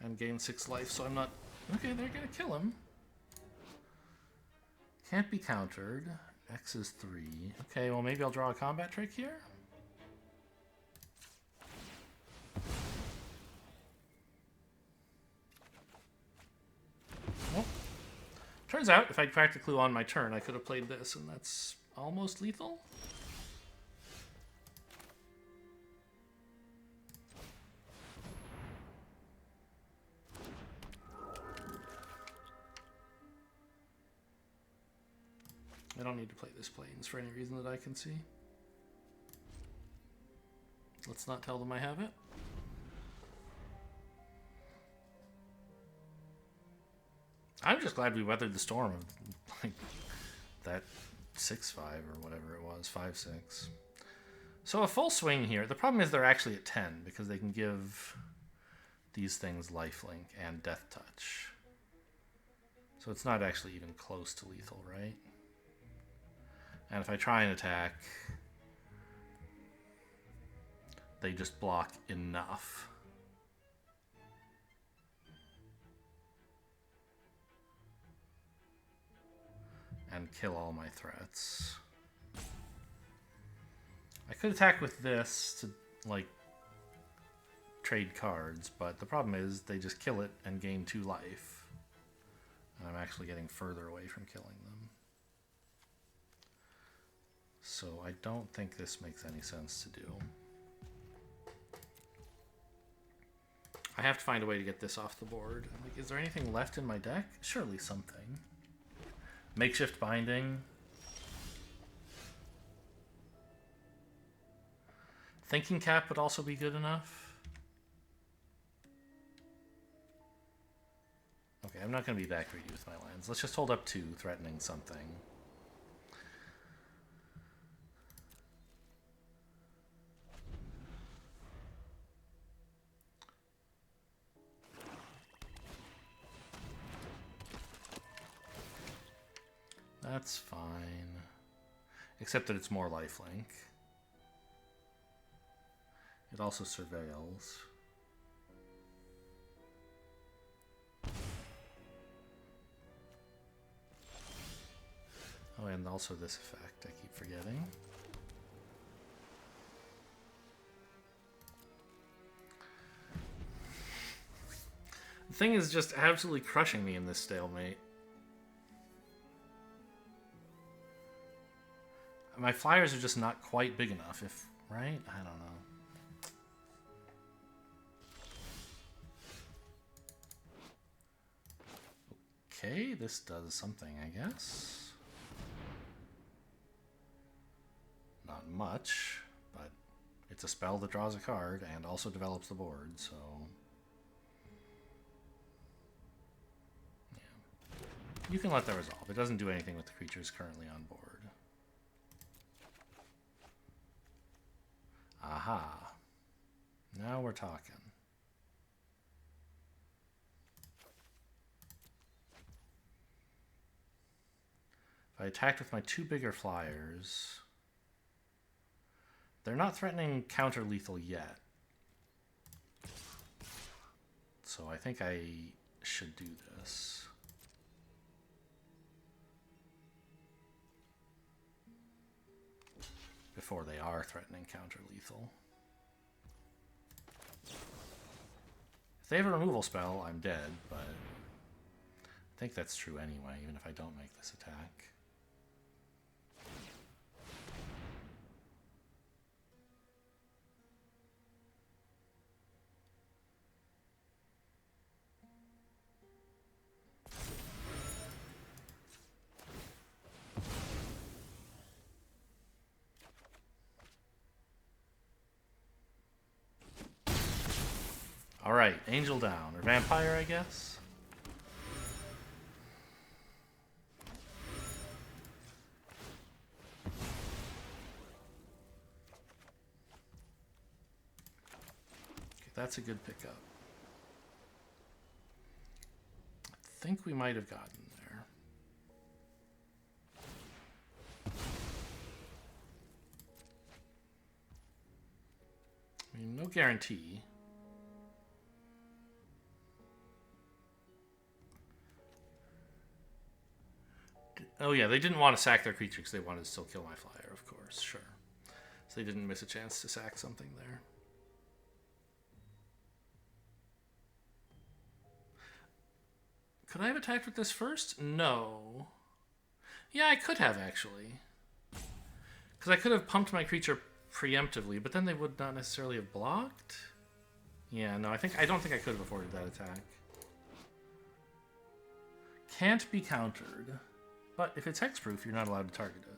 and gain 6 life, so I'm not... Okay, they're gonna kill him. Can't be countered. X is 3. Okay, well maybe I'll draw a combat trick here. Well, turns out if I'd cracked a clue on my turn, I could have played this, and that's almost lethal. I don't need to play this Plains for any reason that I can see. Let's not tell them I have it. I'm just glad we weathered the storm of like that 6-5 or whatever it was, 5-6. So a full swing here. The problem is they're actually at 10 because they can give these things lifelink and death touch. So it's not actually even close to lethal, right? And if I try and attack, they just block enough. And kill all my threats. I could attack with this to, like, trade cards, but the problem is they just kill it and gain 2 life. And I'm actually getting further away from killing them. So I don't think this makes any sense to do. I have to find a way to get this off the board. Like, is there anything left in my deck? Surely something. Makeshift Binding. Thinking Cap would also be good enough. Okay, I'm not going to be that greedy with my lands. Let's just hold up 2, threatening something. That's fine. Except that it's more lifelink. It also surveils. Oh, and also this effect, I keep forgetting. The thing is just absolutely crushing me in this stalemate. My flyers are just not quite big enough, right? I don't know. Okay, this does something, I guess. Not much, but it's a spell that draws a card and also develops the board, so... yeah. You can let that resolve. It doesn't do anything with the creatures currently on board. Aha. Now we're talking. If I attacked with my 2 bigger flyers, they're not threatening counter lethal yet. So I think I should do this. Before they are threatening counter-lethal. If they have a removal spell, I'm dead, but I think that's true anyway, even if I don't make this attack. Alright, Angel down. Or Vampire, I guess? Okay, that's a good pickup. I think we might have gotten there. guarantee. Oh yeah, they didn't want to sack their creature because they wanted to still kill my flyer, of course, sure. So they didn't miss a chance to sack something there. Could I have attacked with this first? No. Yeah, I could have, actually. Because I could have pumped my creature preemptively, but then they would not necessarily have blocked. Yeah, no, I don't think I could have afforded that attack. Can't be countered. But if it's hexproof, you're not allowed to target it.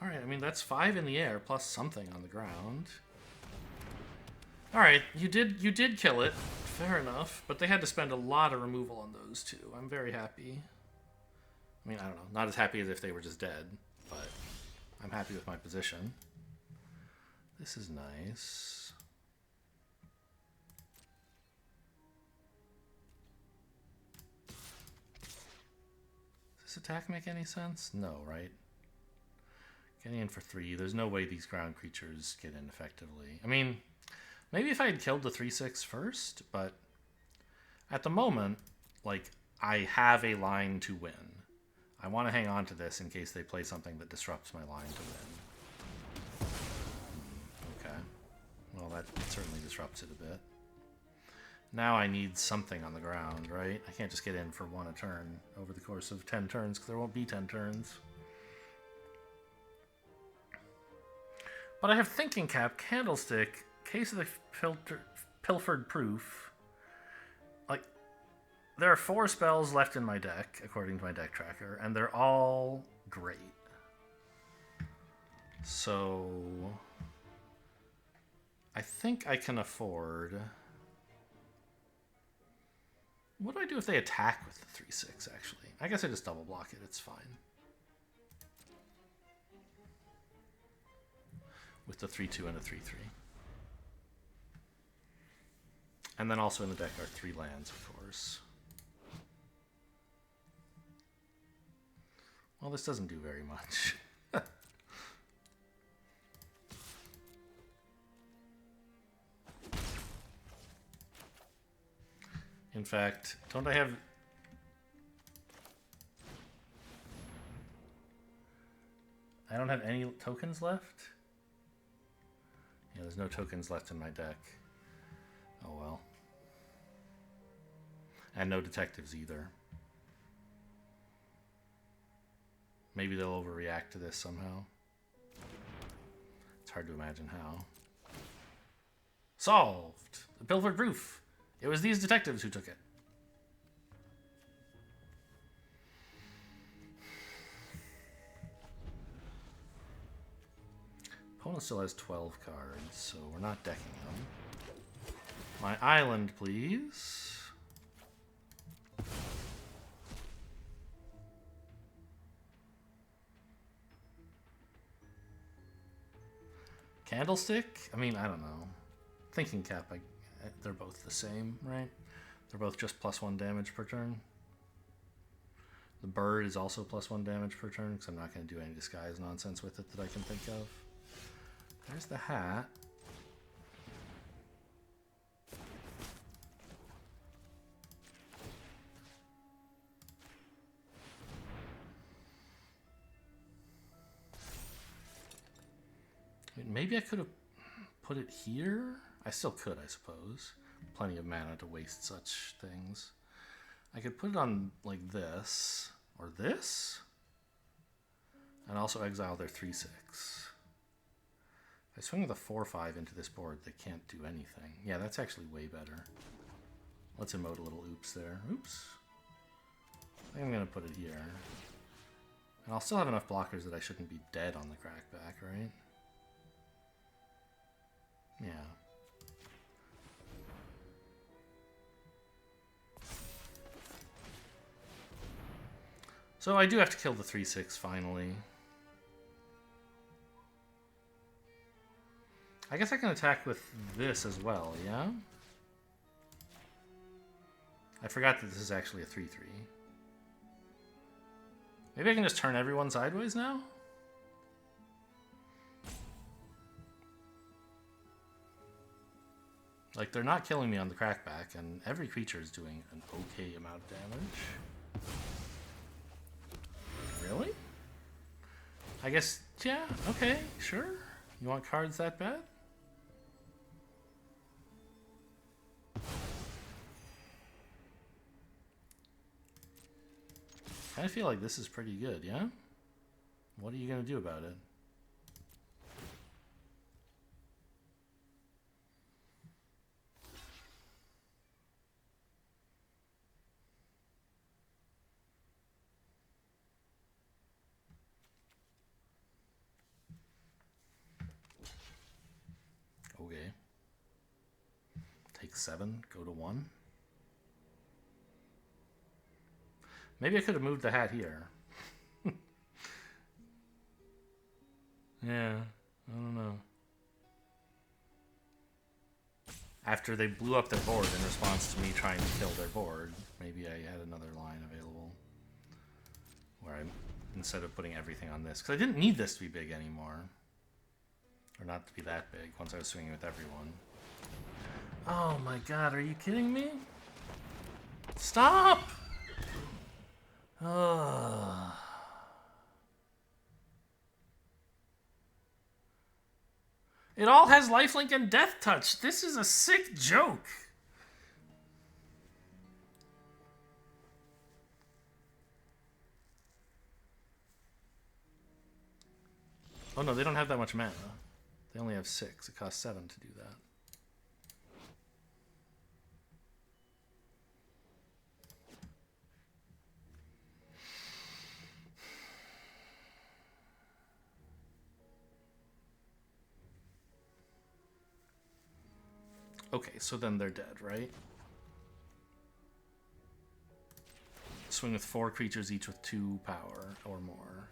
Alright, I mean, that's 5 in the air, plus something on the ground. Alright, you did kill it. Fair enough. But they had to spend a lot of removal on those two. I'm very happy. I mean, I don't know. Not as happy as if they were just dead, but I'm happy with my position. This is nice. Does this attack make any sense? No, right? Getting in for 3. There's no way these ground creatures get in effectively. I mean, maybe if I had killed the 3/6 first, but at the moment, like, I have a line to win. I want to hang on to this in case they play something that disrupts my line to win. Okay. Well, that certainly disrupts it a bit. Now I need something on the ground, right? I can't just get in for 1 a turn over the course of 10 turns, because there won't be 10 turns. But I have Thinking Cap, Candlestick, Case of the Pilfered Proof. Like, there are 4 spells left in my deck, according to my deck tracker, and they're all great. So I think I can afford... What do I do if they attack with the 3/6, actually? I guess I just double block it, it's fine. With the 3/2 and a 3/3. And then also in the deck are 3 lands, of course. Well, this doesn't do very much. In fact, don't I have... I don't have any tokens left? Yeah, there's no tokens left in my deck. Oh well. And no detectives either. Maybe they'll overreact to this somehow. It's hard to imagine how. Solved! The Pilfered Proof! It was these detectives who took it. Opponent still has 12 cards, so we're not decking them. My island, please. Candlestick? I mean, I don't know. Thinking Cap, they're both the same, right? They're both just +1 damage per turn. The bird is also +1 damage per turn, because I'm not going to do any disguise nonsense with it that I can think of. There's the hat. I mean, maybe I could have put it here. I still could, I suppose. Plenty of mana to waste such things. I could put it on like this, or this, and also exile their 3/6. I swing with a 4/5 into this board, they can't do anything. Yeah, that's actually way better. Let's emote a little oops there. Oops. I think I'm going to put it here. And I'll still have enough blockers that I shouldn't be dead on the crackback, right? Yeah. So I do have to kill the 3/6 finally. I guess I can attack with this as well, yeah? I forgot that this is actually a 3-3. Maybe I can just turn everyone sideways now? Like, they're not killing me on the crackback, and every creature is doing an okay amount of damage. Really? I guess, yeah, okay, sure. You want cards that bad? I feel like this is pretty good, yeah? What are you going to do about it? Okay. Take 7, go to 1. Maybe I could have moved the hat here. Yeah, I don't know. After they blew up their board in response to me trying to kill their board, maybe I had another line available where I, instead of putting everything on this, because I didn't need this to be big anymore. Or not to be that big once I was swinging with everyone. Oh my god, are you kidding me? Stop! Ugh. It all has lifelink and death touch. This is a sick joke. Oh no, they don't have that much mana. They only have 6. It costs 7 to do that. Okay, so then they're dead, right? Swing with 4 creatures, each with 2 power or more.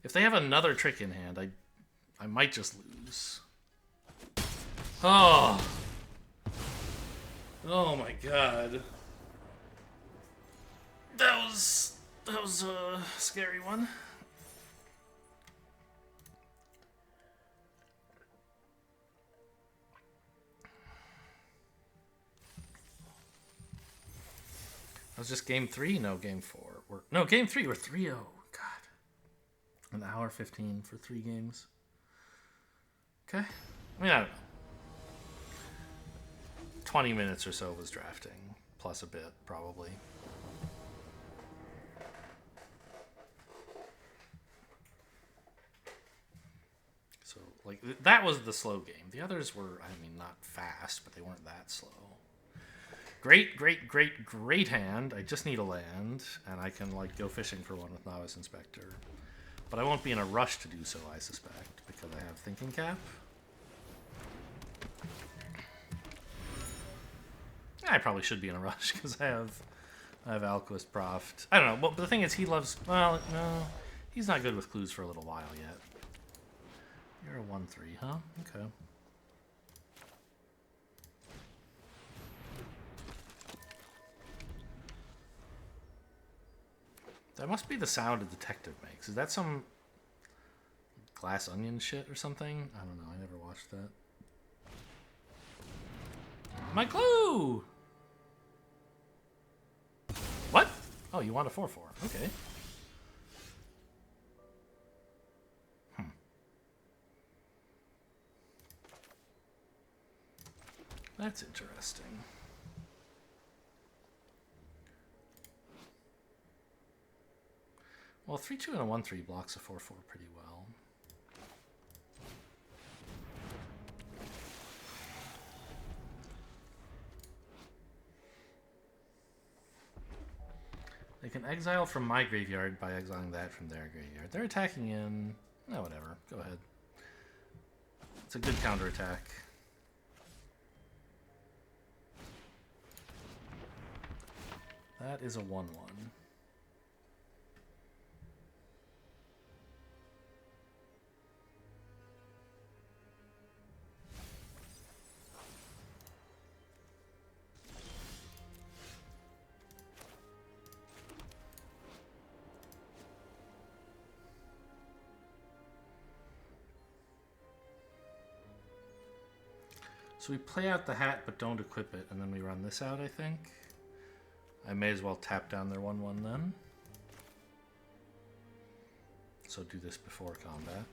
If they have another trick in hand, I might just lose. Oh! Oh my god. That was a scary one. That was just game 3? No, game 4. No, game 3. We're 3-0. God. An hour 15 for 3 games. Okay. I mean, I don't know. 20 minutes or so was drafting. Plus a bit, probably. So, like, that was the slow game. The others were, I mean, not fast, but they weren't that slow. Great, great, great, great hand. I just need a land, and I can, like, go fishing for one with Novice Inspector. But I won't be in a rush to do so, I suspect, because I have Thinking Cap. I probably should be in a rush, because I have Alquist Proft. I don't know, but the thing is, he loves... Well, no, he's not good with clues for a little while yet. You're a 1-3, huh? Okay. That must be the sound a detective makes. Is that some Glass Onion shit or something? I don't know. I never watched that. My clue! What? Oh, you want a 4-4. Okay. That's interesting. Well, 3-2 and a 1-3 blocks a 4-4 pretty well. They can exile from my graveyard by exiling that from their graveyard. They're attacking in... No, whatever. Go ahead. It's a good counterattack. That is a 1-1. So we play out the hat, but don't equip it, and then we run this out, I think. I may as well tap down their 1/1 then. So do this before combat.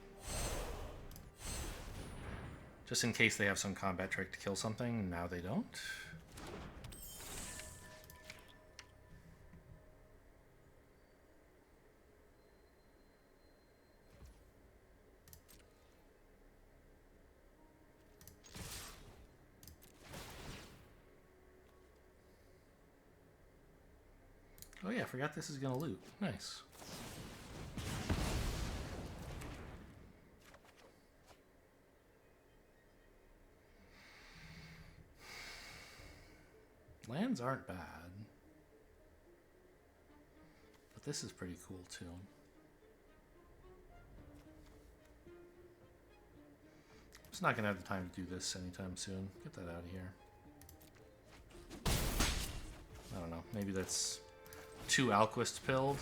Just in case they have some combat trick to kill something, now they don't. Oh yeah, I forgot this is gonna loot. Nice. Lands aren't bad. But this is pretty cool too. Just not gonna have the time to do this anytime soon. Get that out of here. I don't know, maybe that's 2 Alquist pilled.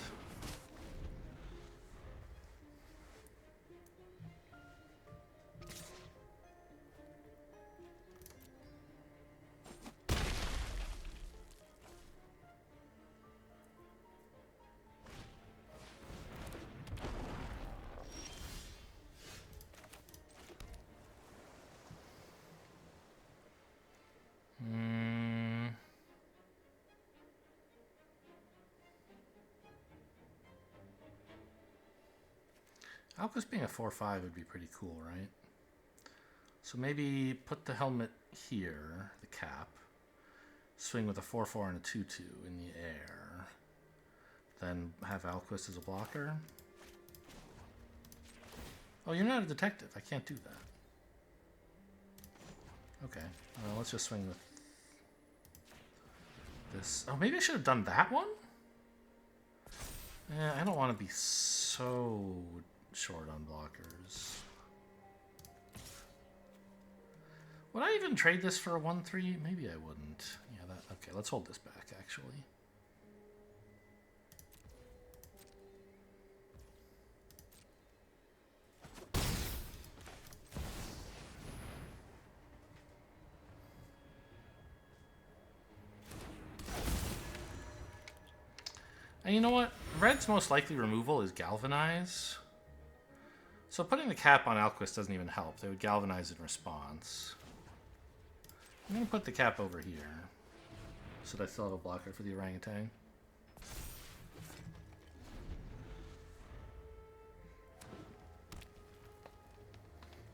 Alquist being a 4/5 would be pretty cool, right? So maybe put the helmet here, the cap. Swing with a 4/4 and a 2/2 in the air. Then have Alquist as a blocker. Oh, you're not a detective. I can't do that. Okay, well, let's just swing with this. Oh, maybe I should have done that one? Yeah, I don't want to be so short on blockers. Would I even trade this for a 1/3? Maybe I wouldn't. Yeah, that okay, let's hold this back actually. And you know what? Red's most likely removal is Galvanize. So putting the cap on Alquist doesn't even help. They would Galvanize in response. I'm going to put the cap over here so that I still have a blocker for the orangutan.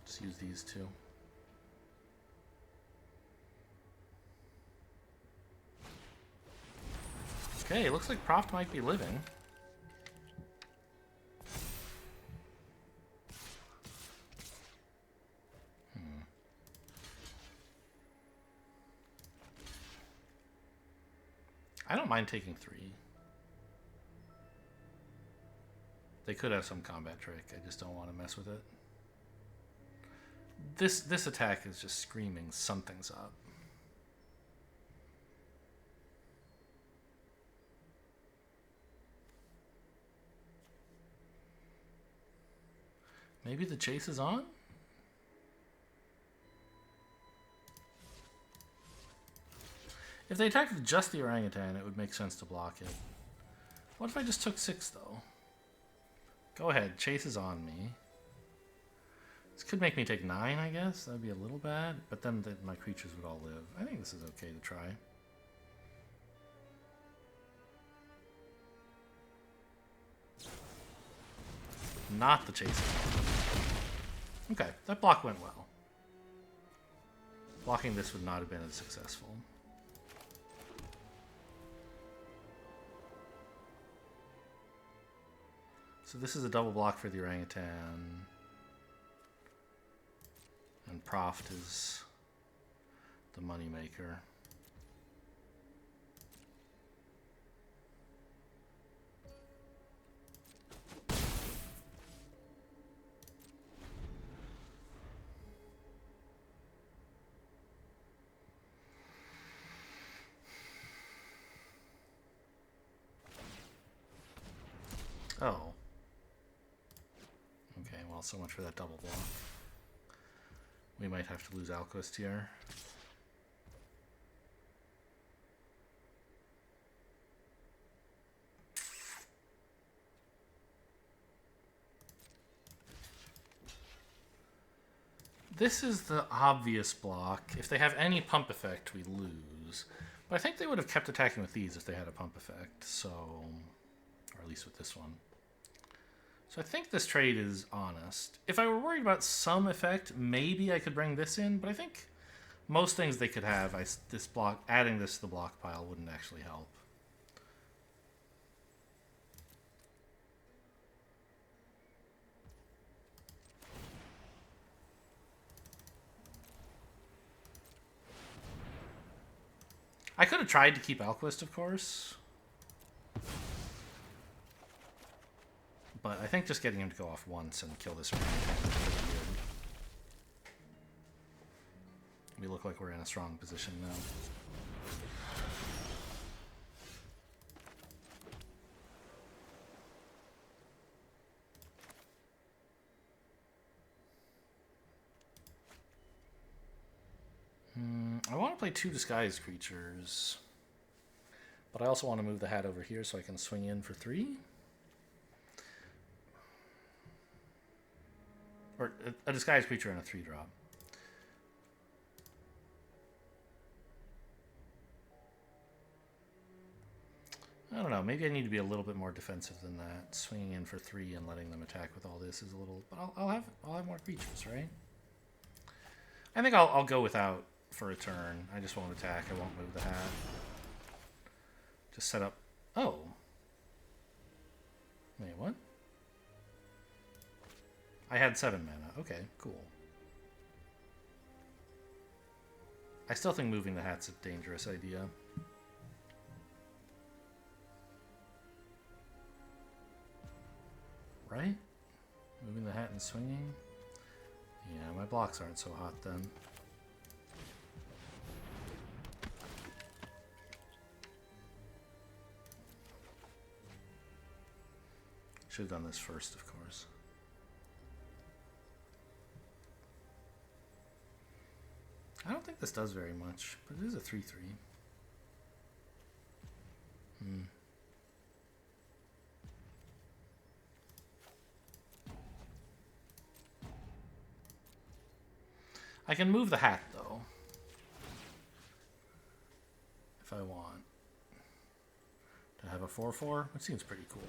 Just use these two. Okay, looks like Proft might be living. I don't mind taking 3. They could have some combat trick. I just don't want to mess with it. This attack is just screaming something's up. Maybe the chase is on? If they attacked with just the orangutan, it would make sense to block it. What if I just took 6, though? Go ahead, chase is on me. This could make me take 9, I guess. That would be a little bad, but then my creatures would all live. I think this is okay to try. Not the chase. Okay, that block went well. Blocking this would not have been as successful. So this is a double block for the orangutan. And Proft is the moneymaker. Oh. Okay, well, so much for that double block. We might have to lose Alquist here. This is the obvious block. If they have any pump effect, we lose. But I think they would have kept attacking with these if they had a pump effect, so... or at least with this one. So I think this trade is honest. If I were worried about some effect, maybe I could bring this in, but I think most things they could have, this block, adding this to the block pile wouldn't actually help. I could have tried to keep Alquist, of course. But I think just getting him to go off once and kill this round is pretty good. We look like we're in a strong position now. I want to play 2 disguised creatures. But I also want to move the hat over here so I can swing in for 3. Or a disguised creature and a 3-drop. I don't know. Maybe I need to be a little bit more defensive than that. Swinging in for 3 and letting them attack with all this is a little. But I'll have more creatures, right? I think I'll go without for a turn. I just won't attack. I won't move the hat. Just set up. Oh. Wait, what? I had 7 mana. Okay, cool. I still think moving the hat's a dangerous idea. Right? Moving the hat and swinging? Yeah, my blocks aren't so hot then. Should have done this first, of course. I don't think this does very much, but it is a 3/3. I can move the hat, though. If I want. To have a 4/4, which seems pretty cool.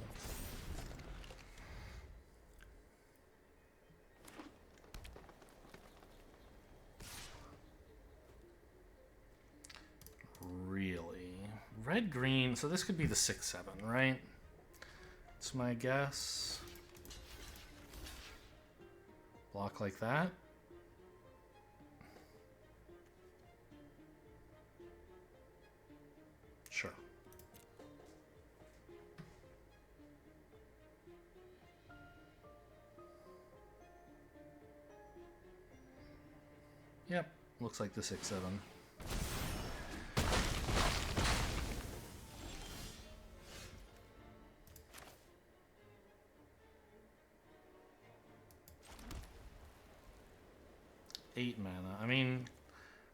Really? Red-green, so this could be the 6/7, right? That's my guess. Block like that. Sure. Yep, looks like the 6/7. Eight mana. I mean,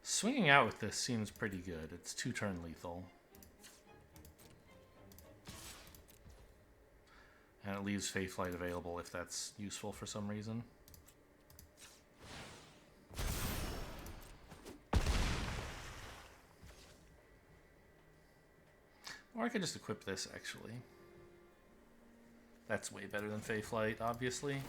swinging out with this seems pretty good. It's 2-turn lethal. And it leaves Fae Flight available if that's useful for some reason. Or I could just equip this, actually. That's way better than Fae Flight, obviously.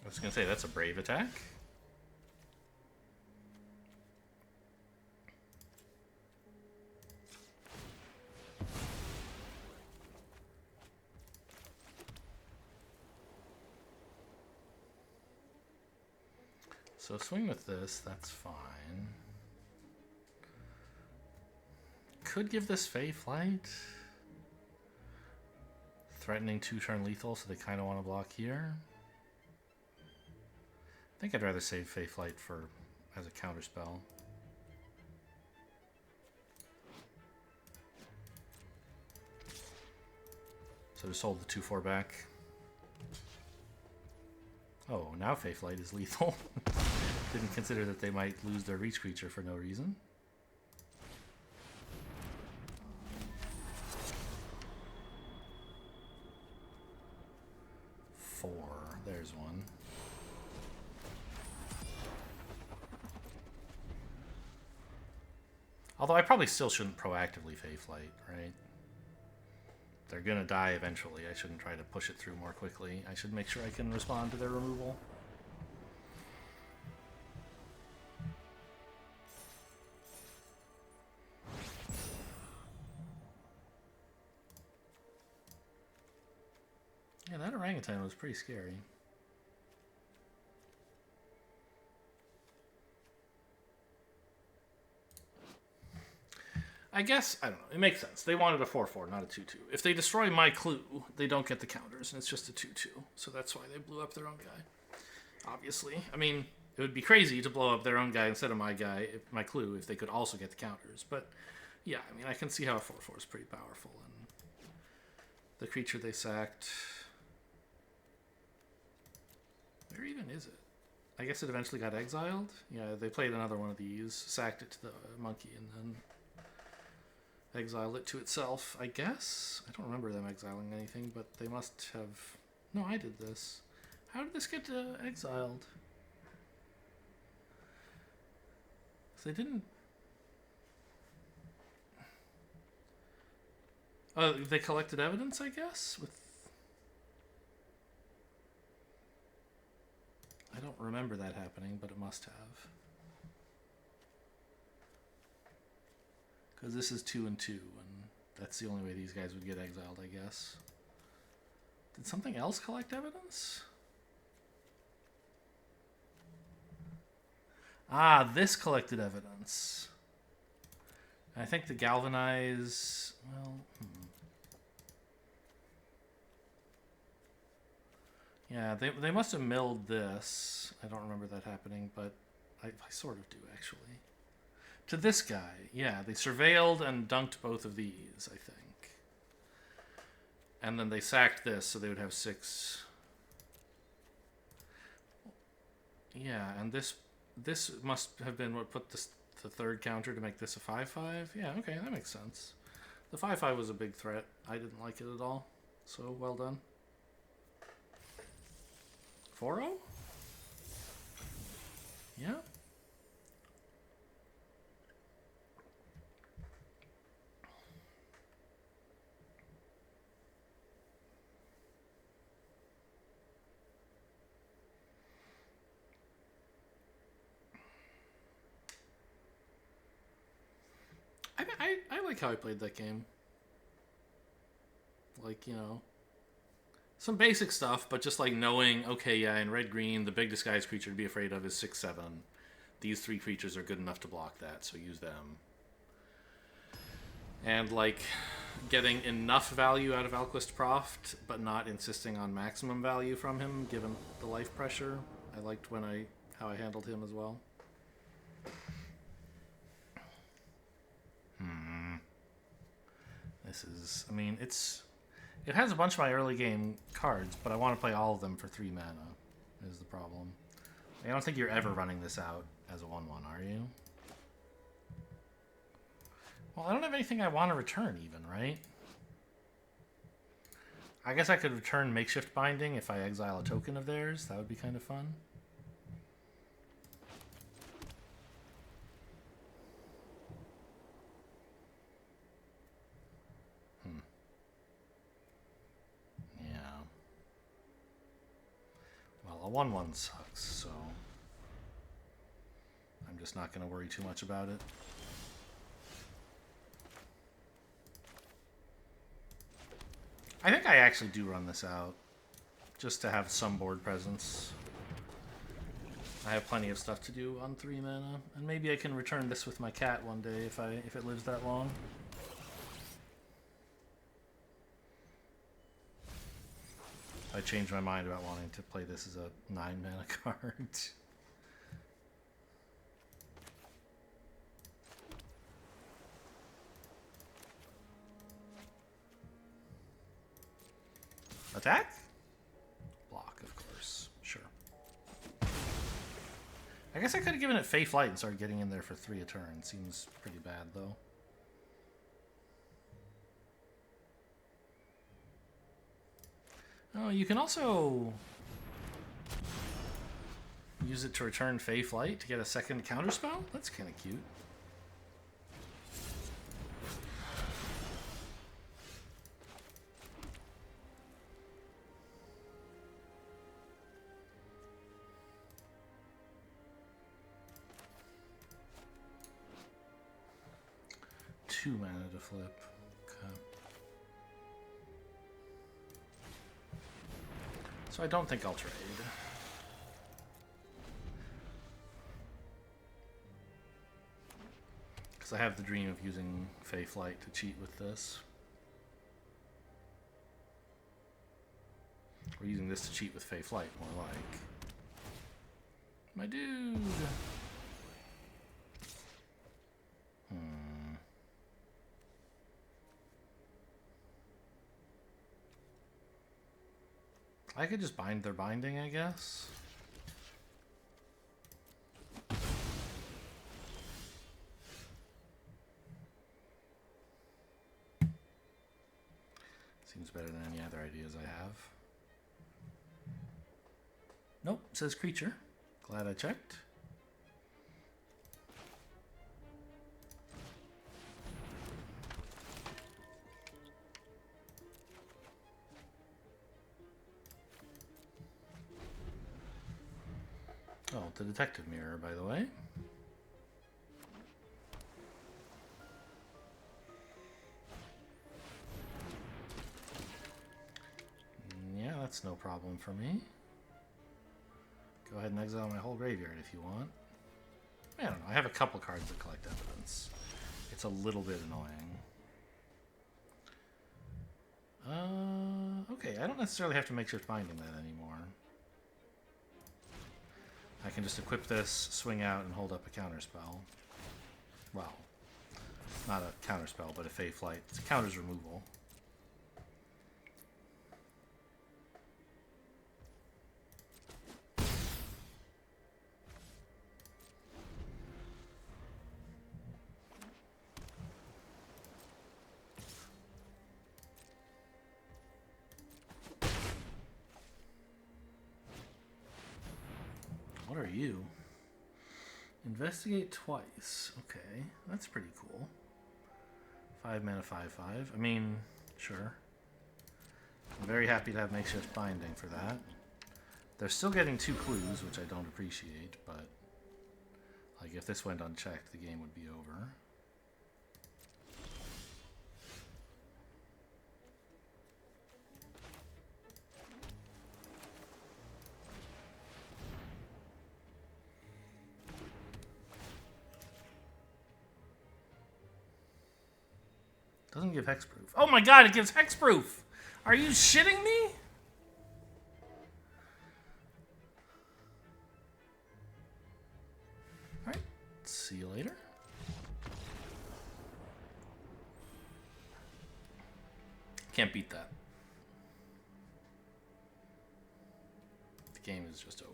I was going to say, that's a brave attack. So swing with this, that's fine. Could give this Fae Flight. Threatening 2-turn lethal, so they kind of want to block here. think I'd rather save Faith Flight for as a counter spell. So just hold the 2/4 back. Oh, now Faith Flight is lethal. Didn't consider that they might lose their reach creature for no reason. There's one. Although I probably still shouldn't proactively Faith Flight, right? They're gonna die eventually. I shouldn't try to push it through more quickly. I should make sure I can respond to their removal. Yeah, that orangutan was pretty scary. I guess, I don't know, it makes sense. They wanted a 4/4, not a 2/2. If they destroy my clue, they don't get the counters, and it's just a 2/2. So that's why they blew up their own guy. Obviously. I mean, it would be crazy to blow up their own guy instead of my guy, my clue, if they could also get the counters. But, yeah, I mean, I can see how a 4/4 is pretty powerful. And the creature they sacked... Where even is it? I guess it eventually got exiled? Yeah, they played another one of these, sacked it to the monkey, and then exiled it to itself, I guess? I don't remember them exiling anything, but they must have... No, I did this. How did this get exiled? They didn't... Oh, they collected evidence, I guess? With... I don't remember that happening, but it must have. Because this is 2 and 2, and that's the only way these guys would get exiled, I guess. Did something else collect evidence? Ah, this collected evidence. I think the galvanize... Well, Yeah, they must have milled this. I don't remember that happening, but I sort of do, actually. To this guy, yeah, they surveilled and dunked both of these, I think. And then they sacked this, so they would have 6. Yeah, and this must have been what put this, the third counter to make this a 5/5. Yeah, okay, that makes sense. The 5/5 was a big threat. I didn't like it at all, so well done. 4/0? Yeah. I like how I played that game. Like, you know, some basic stuff, but just like knowing, okay, yeah, in red-green, the big disguised creature to be afraid of is 6/7. These 3 creatures are good enough to block that, so use them. And, like, getting enough value out of Alquist Proft, but not insisting on maximum value from him, given the life pressure. I liked how I handled him as well. This is, I mean, it has a bunch of my early game cards, but I want to play all of them for 3 mana, is the problem. I don't think you're ever running this out as a 1/1, are you? Well, I don't have anything I want to return even, right? I guess I could return Makeshift Binding if I exile a token of theirs. That would be kind of fun. A 1/1 sucks, so I'm just not going to worry too much about it. I think I actually do run this out, just to have some board presence. I have plenty of stuff to do on 3 mana, and maybe I can return this with my cat one day if it lives that long. I changed my mind about wanting to play this as a 9 mana card. Attack? Block, of course. Sure. I guess I could have given it Fey Flight and started getting in there for 3 a turn. Seems pretty bad, though. Oh, you can also use it to return Fey Flight to get a second counterspell? That's kind of cute. Two mana to flip. Okay. So I don't think I'll trade. Because I have the dream of using Fey Flight to cheat with this. Or using this to cheat with Fey Flight, more like. My dude! I could just bind their binding, I guess. Seems better than any other ideas I have. Nope, says creature. Glad I checked. Oh, the detective mirror, by the way. Yeah, that's no problem for me. Go ahead and exile my whole graveyard if you want. I don't know, I have a couple cards that collect evidence. It's a little bit annoying. Okay, I don't necessarily have to make shift binding that anymore. I can just equip this, swing out, and hold up a counterspell. Well, not a counterspell, but a Fey Flight. It's a counter's removal. What are you? Investigate twice. Okay, that's pretty cool. 5 mana, 5/5. I mean, sure. I'm very happy to have makeshift binding for that. They're still getting 2 clues, which I don't appreciate, but like if this went unchecked, the game would be over. Doesn't give hexproof. Oh my god, it gives hexproof! Are you shitting me? Alright, see you later. Can't beat that. The game is just over.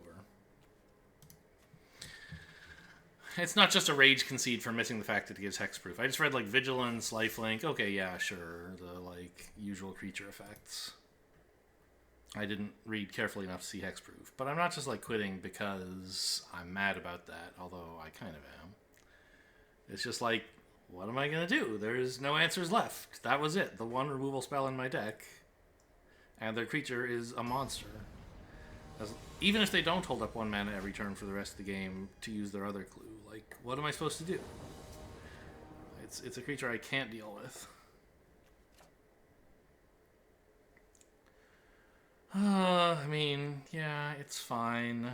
It's not just a rage concede for missing the fact that it gives hexproof. I just read like vigilance, lifelink. Okay, yeah, sure, the like usual creature effects. I didn't read carefully enough to see hexproof, but I'm not just like quitting because I'm mad about that. Although I kind of am. It's just like, what am I gonna do? There's no answers left. That was it. The one removal spell in my deck, and their creature is a monster. Even if they don't hold up 1 mana every turn for the rest of the game to use their other clue, like, what am I supposed to do? It's a creature I can't deal with. I mean, yeah, it's fine.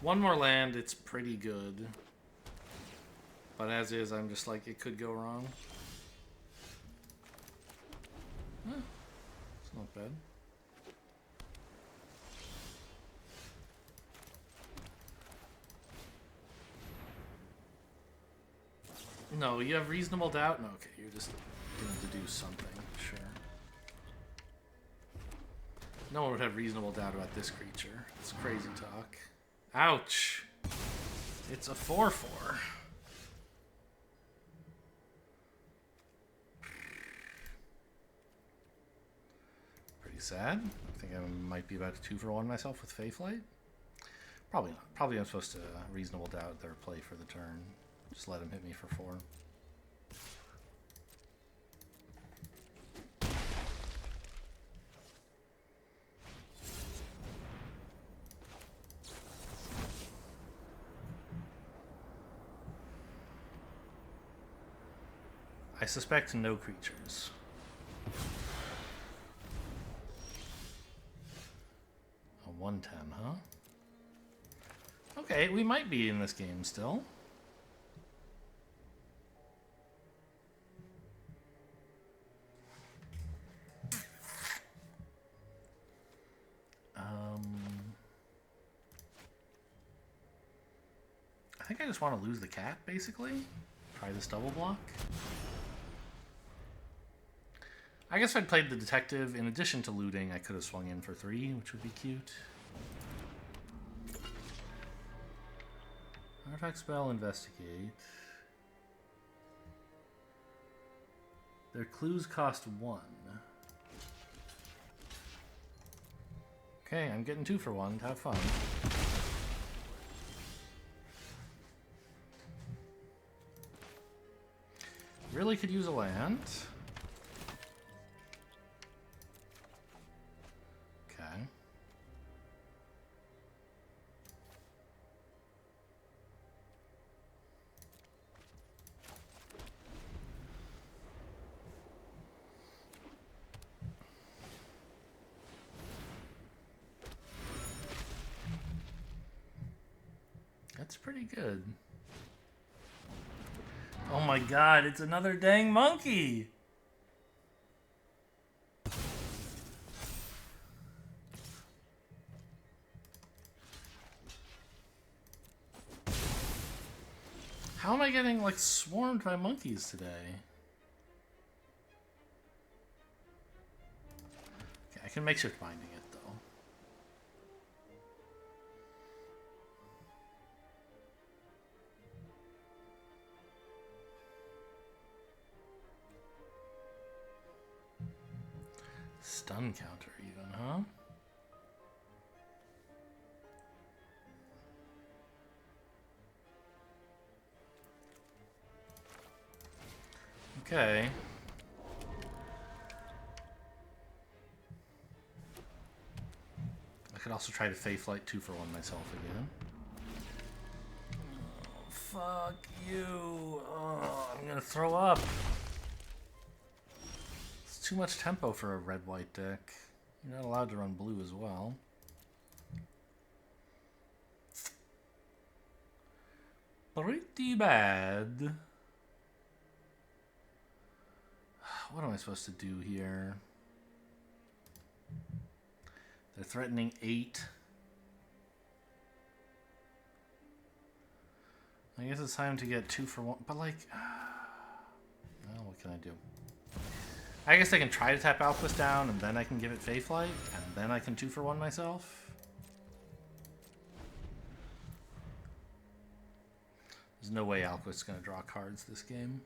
1 more land, it's pretty good. But as is, I'm just like, it could go wrong. It's not bad. No, you have reasonable doubt? No, okay, you're just going to do something, sure. No one would have reasonable doubt about this creature. It's crazy talk. Ouch! It's a 4/4. Pretty sad. I think I might be about to 2-for-1 myself with Feyflight. Probably not. Probably I'm supposed to reasonable doubt their play for the turn. Just let him hit me for 4. I suspect no creatures. A 1/10, huh? Okay, we might be in this game still. I think I just want to lose the cat, basically. Try this double block. I guess if I'd played the detective, in addition to looting, I could have swung in for 3, which would be cute. Artifact spell, investigate. Their clues cost 1. Okay, I'm getting 2-for-1. Have fun. Really could use a land. Okay. That's pretty good. Oh my god, it's another dang monkey! How am I getting, like, swarmed by monkeys today? Okay, I can makeshift binding it, though. Stun counter, even, huh? Okay. I could also try to Feyflight 2-for-1 myself again. Oh, fuck you. Oh, I'm gonna throw up. It's too much tempo for a red-white deck. You're not allowed to run blue as well. Pretty bad. What am I supposed to do here? They're threatening 8. I guess it's time to get 2-for-1, but like, well, what can I do? I guess I can try to tap Alquist down, and then I can give it Feyflight, and then I can 2-for-1 myself. There's no way Alquist's gonna draw cards this game.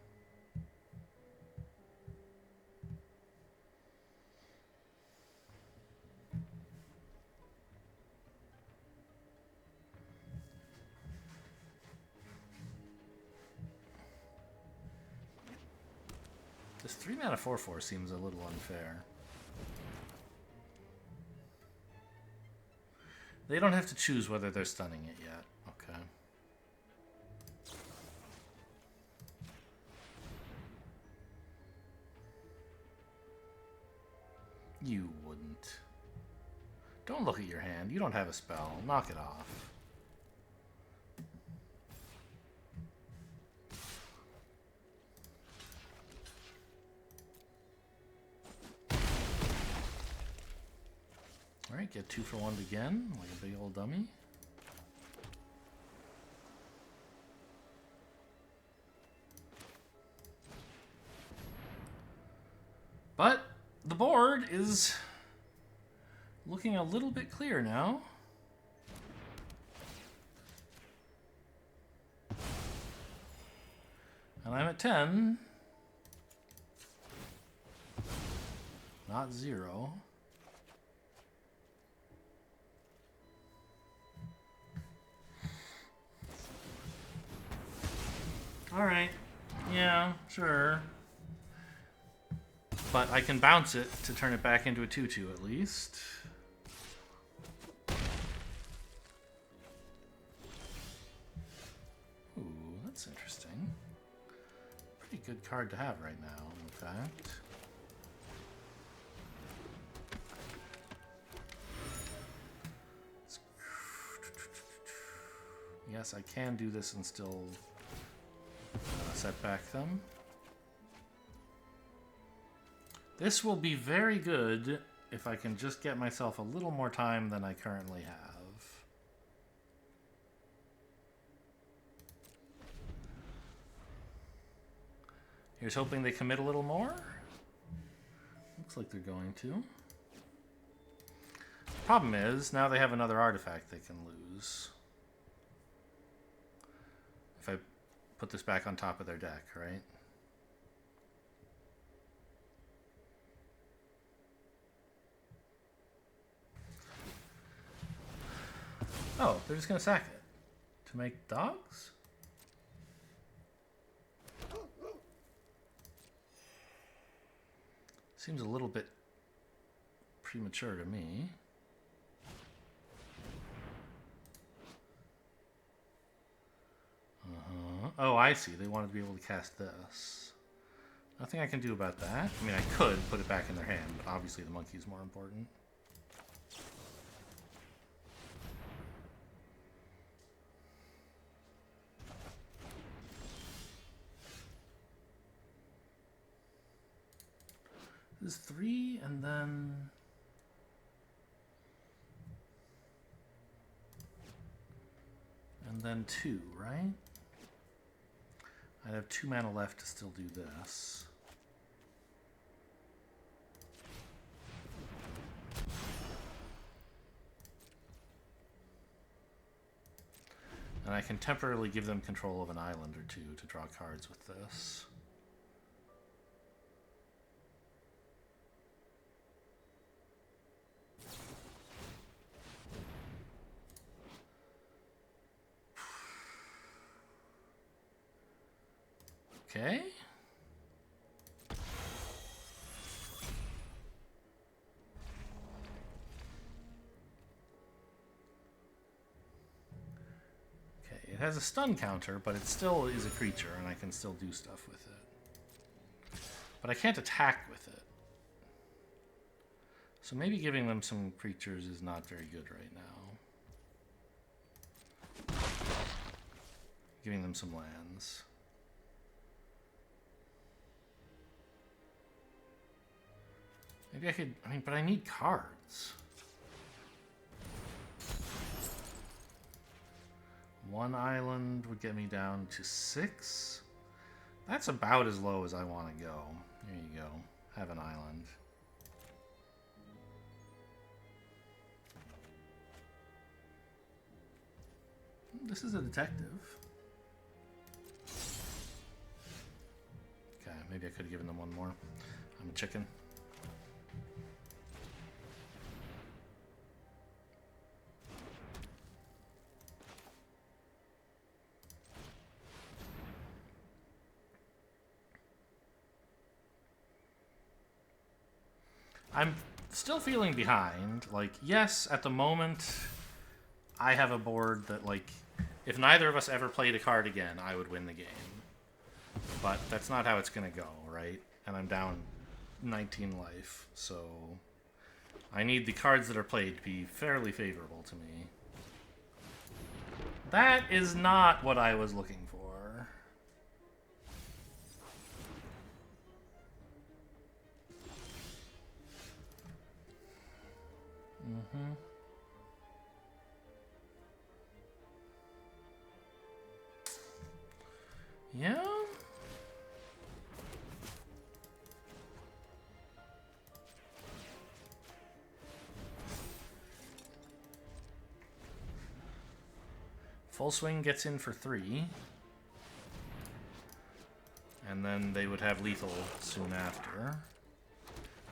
This 3-mana 4/4 seems a little unfair. They don't have to choose whether they're stunning it yet. Okay. You wouldn't. Don't look at your hand. You don't have a spell. Knock it off. Alright, get 2-for-1 again, like a big old dummy. But the board is Looking a little bit clear now. And I'm at 10. Not 0. Alright. Yeah, sure. But I can bounce it to turn it back into a 2-2 at least. Ooh, that's interesting. Pretty good card to have right now, in fact. Yes, I can do this and still set back them. This will be very good if I can just get myself a little more time than I currently have. Here's hoping they commit a little more. Looks like they're going to. Problem is, now they have another artifact they can lose. If I put this back on top of their deck, right? Oh, they're just gonna sack it. To make dogs? Seems a little bit premature to me. Oh, I see. They wanted to be able to cast this. Nothing I can do about that. I mean, I could put it back in their hand, but obviously the monkey is more important. This is 3, and then... And then 2, right? I'd have 2 mana left to still do this. And I can temporarily give them control of an island or 2 to draw cards with this. Okay. Okay, it has a stun counter, but it still is a creature, and I can still do stuff with it. But I can't attack with it. So maybe giving them some creatures is not very good right now. Giving them some lands. Maybe I could, but I need cards. 1 island would get me down to 6. That's about as low as I want to go. There you go. Have an island. This is a detective. Okay, maybe I could have given them one more. I'm a chicken. I'm still feeling behind. Like, yes, at the moment, I have a board that, like, if neither of us ever played a card again, I would win the game. But that's not how it's going to go, right? And I'm down 19 life, so I need the cards that are played to be fairly favorable to me. That is not what I was looking for. Mm-hmm. Yeah? Full Swing gets in for 3. And then they would have lethal soon after.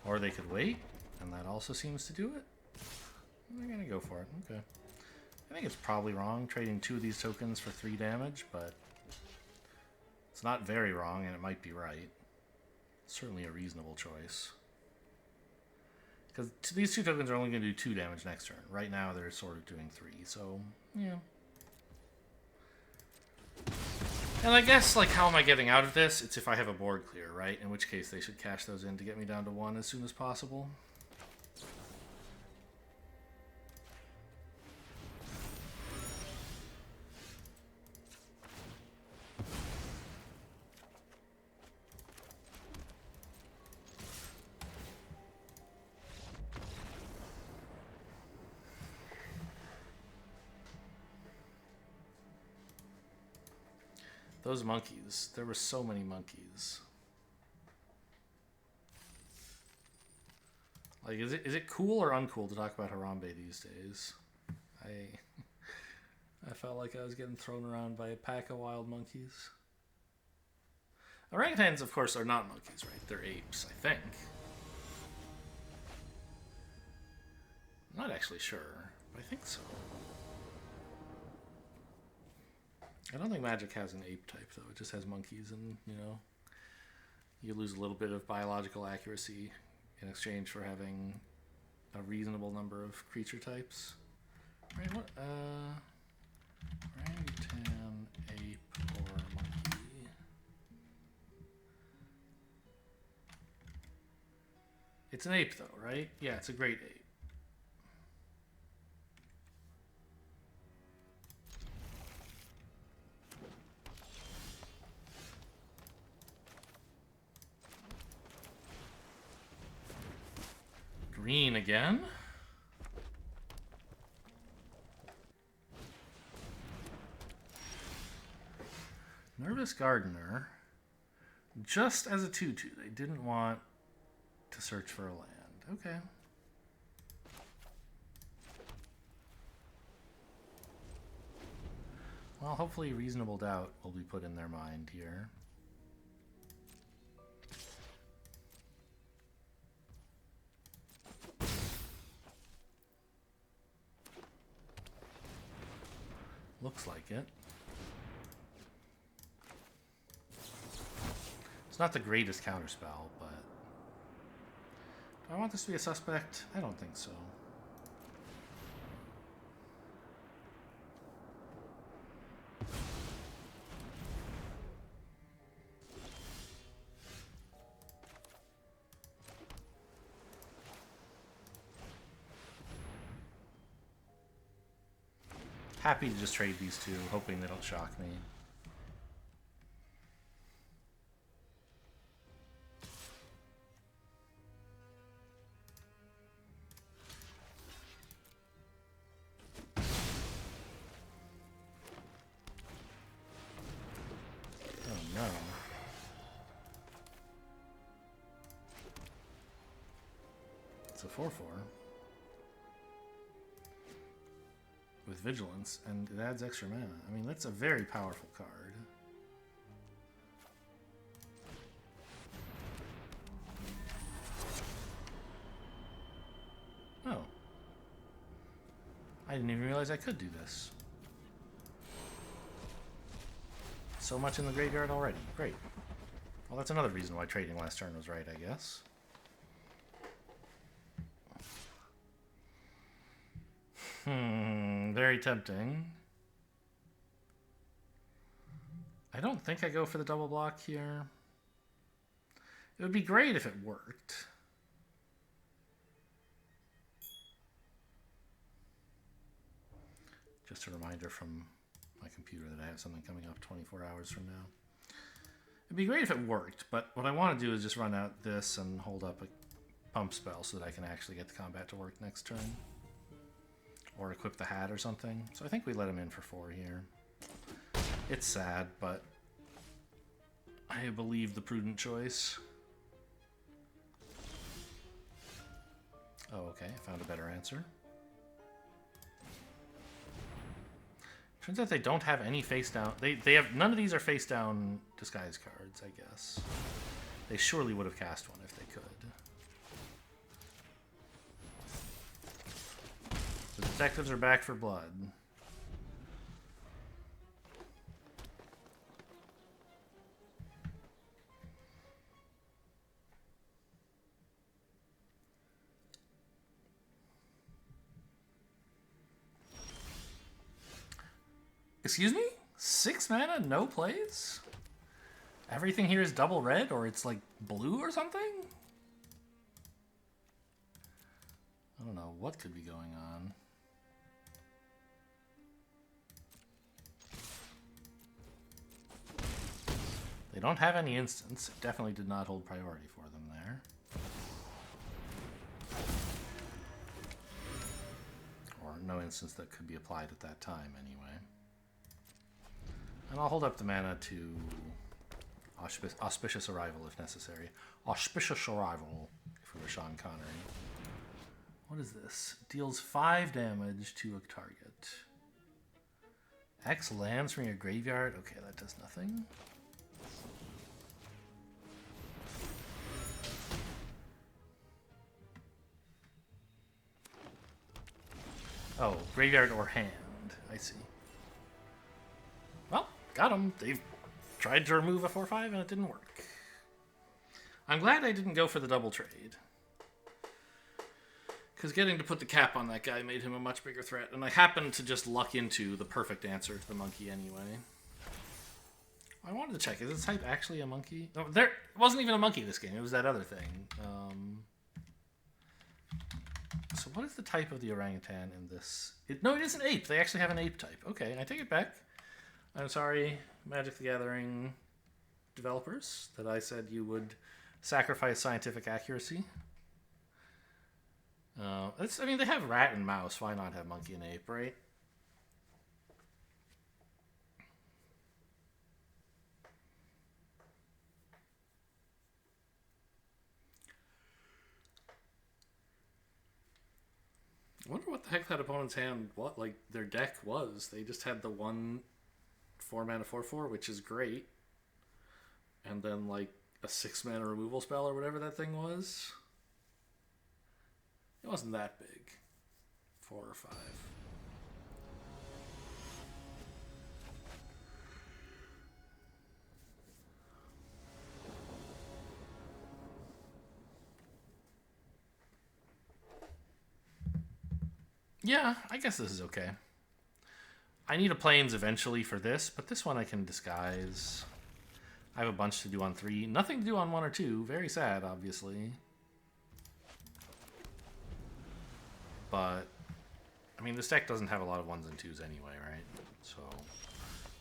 Or they could wait, and that also seems to do it. They're gonna go for it, okay. I think it's probably wrong, trading 2 of these tokens for 3 damage, but it's not very wrong, and it might be right. It's certainly a reasonable choice. Because these 2 tokens are only going to do 2 damage next turn. Right now, they're sort of doing 3, so, yeah. And I guess, like, how am I getting out of this? It's if I have a board clear, right? In which case, they should cash those in to get me down to 1 as soon as possible. Those monkeys. There were so many monkeys. Like, is it cool or uncool to talk about Harambe these days? I felt like I was getting thrown around by a pack of wild monkeys. Orangutans, of course, are not monkeys, right? They're apes, I think. I'm not actually sure, but I think so. I don't think Magic has an ape type, though. It just has monkeys, and, you know, you lose a little bit of biological accuracy in exchange for having a reasonable number of creature types. Right, what? Orangutan, ape, or monkey? It's an ape, though, right? Yeah, it's a great ape. Green again. Nervous Gardener. Just as a 2/2. They didn't want to search for a land. Okay. Well, hopefully reasonable doubt will be put in their mind here. Looks like it. It's not the greatest counterspell, but... Do I want this to be a suspect? I don't think so. Happy to just trade these 2, hoping they don't shock me. Oh no. It's a 4/4. With Vigilance, and it adds extra mana. I mean, that's a very powerful card. Oh. I didn't even realize I could do this. So much in the graveyard already. Great. Well, that's another reason why trading last turn was right, I guess. Very tempting. I don't think I go for the double block here. It would be great if it worked. Just a reminder from my computer that I have something coming up 24 hours from now. It'd be great if it worked, but what I want to do is just run out this and hold up a pump spell so that I can actually get the combat to work next turn. Or equip the hat or something. So I think we let him in for 4 here. It's sad, but I believe the prudent choice. Oh, okay. I found a better answer. Turns out they don't have any face down. They have none of these are face down disguise cards, I guess. They surely would have cast one if they could. The detectives are back for blood. Excuse me? 6 mana, no plays? Everything here is double red, or it's like blue or something? I don't know what could be going on. They don't have any instants. It definitely did not hold priority for them there. Or no instance that could be applied at that time, anyway. And I'll hold up the mana to Auspicious Arrival if necessary. Auspicious Arrival, if we were Sean Connery. What is this? Deals 5 damage to a target. X lands from your graveyard? Okay, that does nothing. Oh, graveyard or hand. I see. Well, got them. They've tried to remove a 4/5 and it didn't work. I'm glad I didn't go for the double trade. Because getting to put the cap on that guy made him a much bigger threat. And I happened to just luck into the perfect answer to the monkey anyway. I wanted to check. Is this type actually a monkey? No, there wasn't even a monkey this game. It was that other thing. So what is the type of the orangutan in this? No, it is an ape. They actually have an ape type. Okay, I take it back. I'm sorry, Magic the Gathering developers, that I said you would sacrifice scientific accuracy. I mean, they have rat and mouse. Why not have monkey and ape, right? I wonder what the heck that opponent's hand, their deck was. They just had the 1 4-mana 4/4, which is great. And then, like, a 6-mana removal spell or whatever that thing was. It wasn't that big. 4 or 5. Yeah, I guess this is okay. I need a plains eventually for this, but this one I can disguise. I have a bunch to do on 3. Nothing to do on 1 or 2. Very sad, obviously. But, I mean, this deck doesn't have a lot of 1s and 2s anyway, right? So,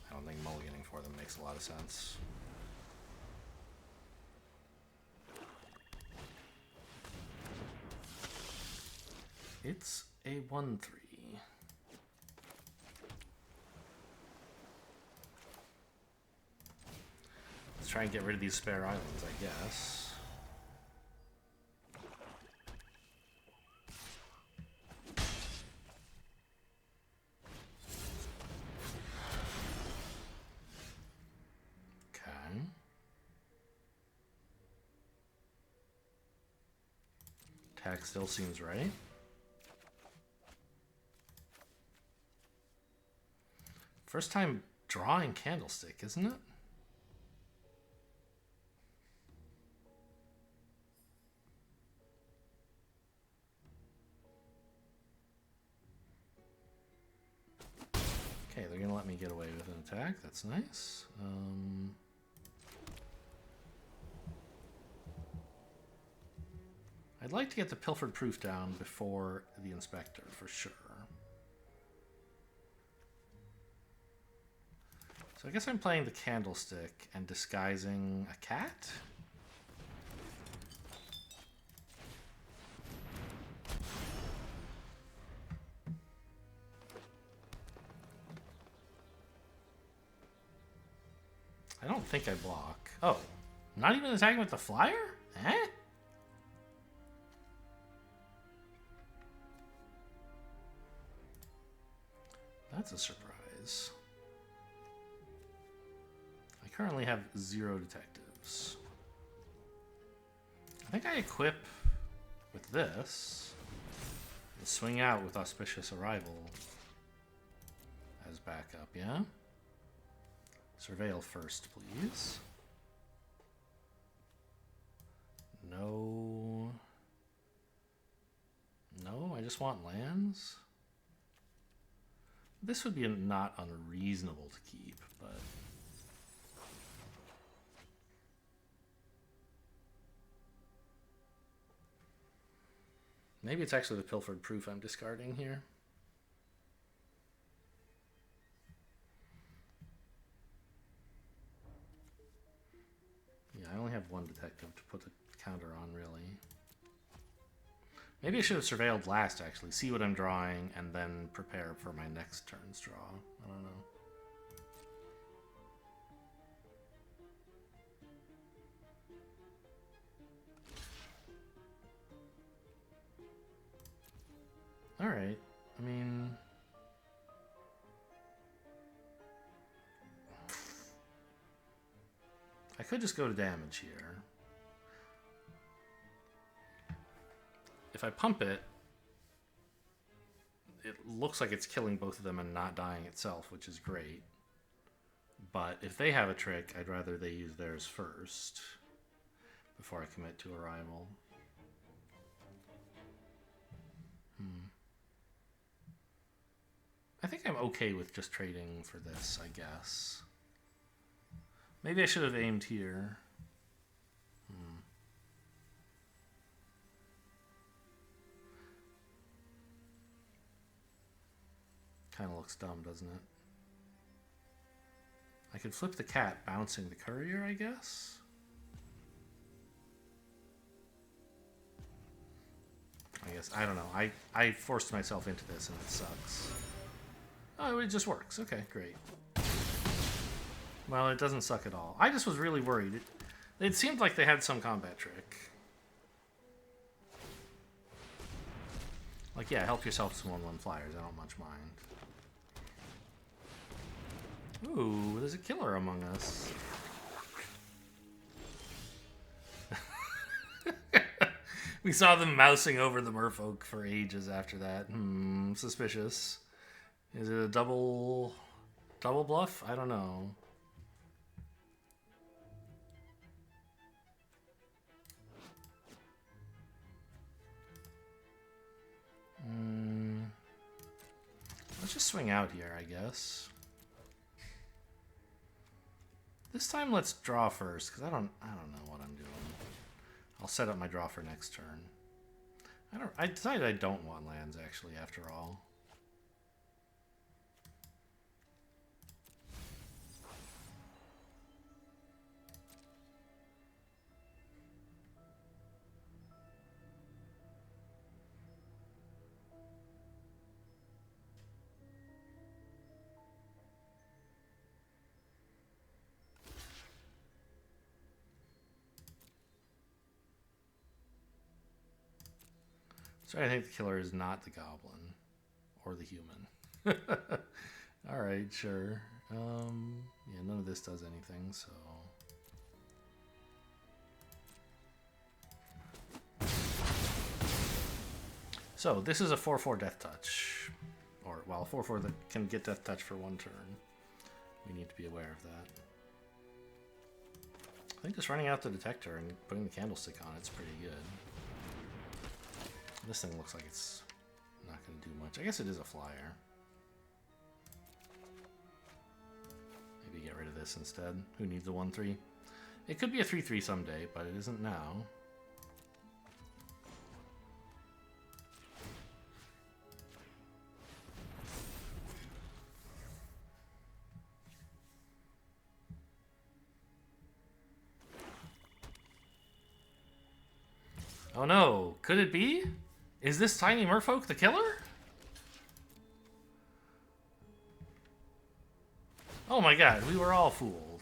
I don't think mulliganing for them makes a lot of sense. It's a 1/3. Let's try and get rid of these spare islands, I guess. Okay. Attack still seems right. First time drawing Candlestick, isn't it? Okay, they're going to let me get away with an attack. That's nice. I'd like to get the Pilfered Proof down before the Inspector, for sure. So I guess I'm playing the Candlestick and disguising a cat? I don't think I block. Oh, not even attacking with the flyer? Eh? That's a surprise. please. I currently have 0 detectives. I think I equip with this and swing out with Auspicious Arrival as backup, yeah? Surveil first, please. No. No, I just want lands. This would be not unreasonable to keep, but... maybe it's actually the Pilfered Proof I'm discarding here. Yeah, I only have 1 detective to put the counter on, really. Maybe I should have surveilled last, actually. See what I'm drawing, and then prepare for my next turn's draw. I don't know. Alright. I mean... I could just go to damage here. If I pump it, it looks like it's killing both of them and not dying itself, which is great. But if they have a trick, I'd rather they use theirs first before I commit to Arrival. I think I'm okay with just trading for this, I guess. Maybe I should have aimed here. Kind of looks dumb, doesn't it? I could flip the cat, bouncing the courier, I guess? I don't know. I forced myself into this and it sucks. Oh, it just works. Okay, great. Well, it doesn't suck at all. I just was really worried. It seemed like they had some combat trick. Like, yeah, help yourself some 1/1 flyers. I don't much mind. Ooh, there's a killer among us. We saw them mousing over the merfolk for ages after that. Suspicious. Is it a double bluff? I don't know. Let's just swing out here, I guess. This time, let's draw first, because I don't know what I'm doing. I'll set up my draw for next turn. I decided I don't want lands, actually, after all. So I think the killer is not the goblin or the human. All right, sure. Yeah, none of this does anything, so. So this is a 4/4 Death Touch, or well, 4/4 that can get Death Touch for 1 turn. We need to be aware of that. I think just running out the detector and putting the candlestick on it's pretty good. This thing looks like it's not going to do much. I guess it is a flyer. Maybe get rid of this instead. Who needs a 1/3? It could be a 3/3 someday, but it isn't now. Oh no, could it be? Is this tiny merfolk the killer? Oh my god, we were all fooled.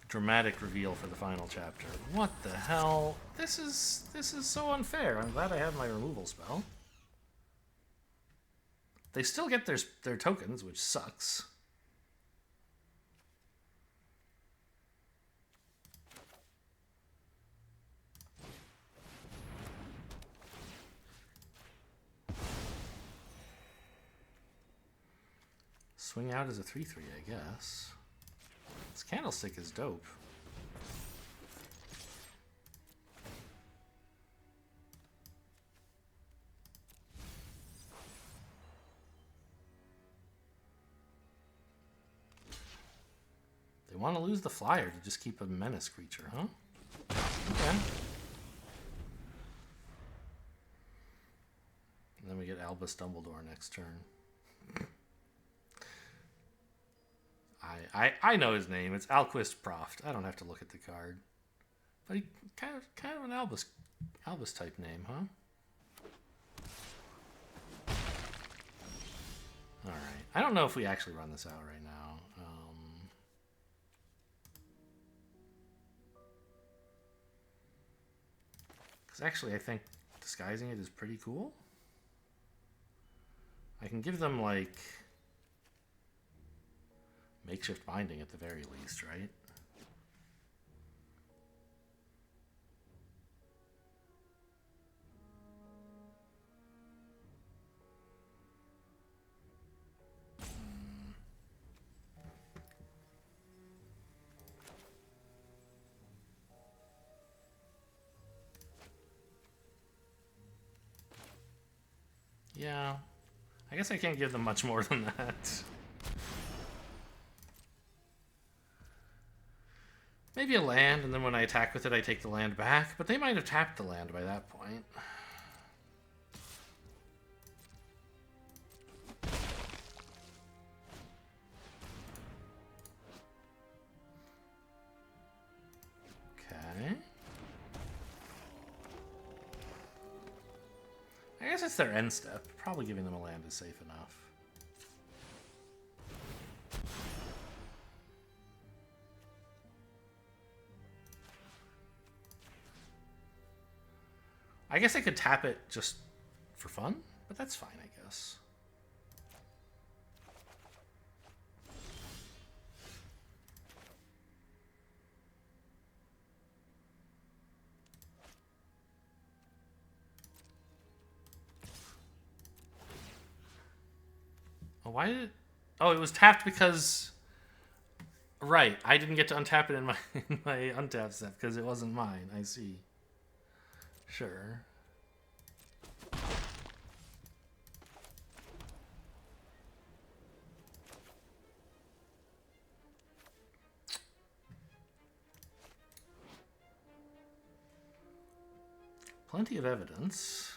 Dramatic reveal for the final chapter. What the hell? This is so unfair. I'm glad I have my removal spell. They still get their tokens, which sucks. Swing out as a 3/3, I guess. This candlestick is dope. They want to lose the flyer to just keep a menace creature, huh? Okay. And then we get Albus Dumbledore next turn. I know his name. It's Alquist Proft. I don't have to look at the card. But he kind of an Albus type name, huh? Alright. I don't know if we actually run this out right now. Because actually I think disguising it is pretty cool. I can give them like makeshift binding at the very least, right? Yeah, I guess I can't give them much more than that. Maybe a land, and then when I attack with it, I take the land back. But they might have tapped the land by that point. Okay. I guess it's their end step. Probably giving them a land is safe enough. I guess I could tap it just for fun, but that's fine, I guess. Oh, why did it... Oh, it was tapped because... Right, I didn't get to untap it in my, untap step because it wasn't mine. I see. Sure. Plenty of evidence.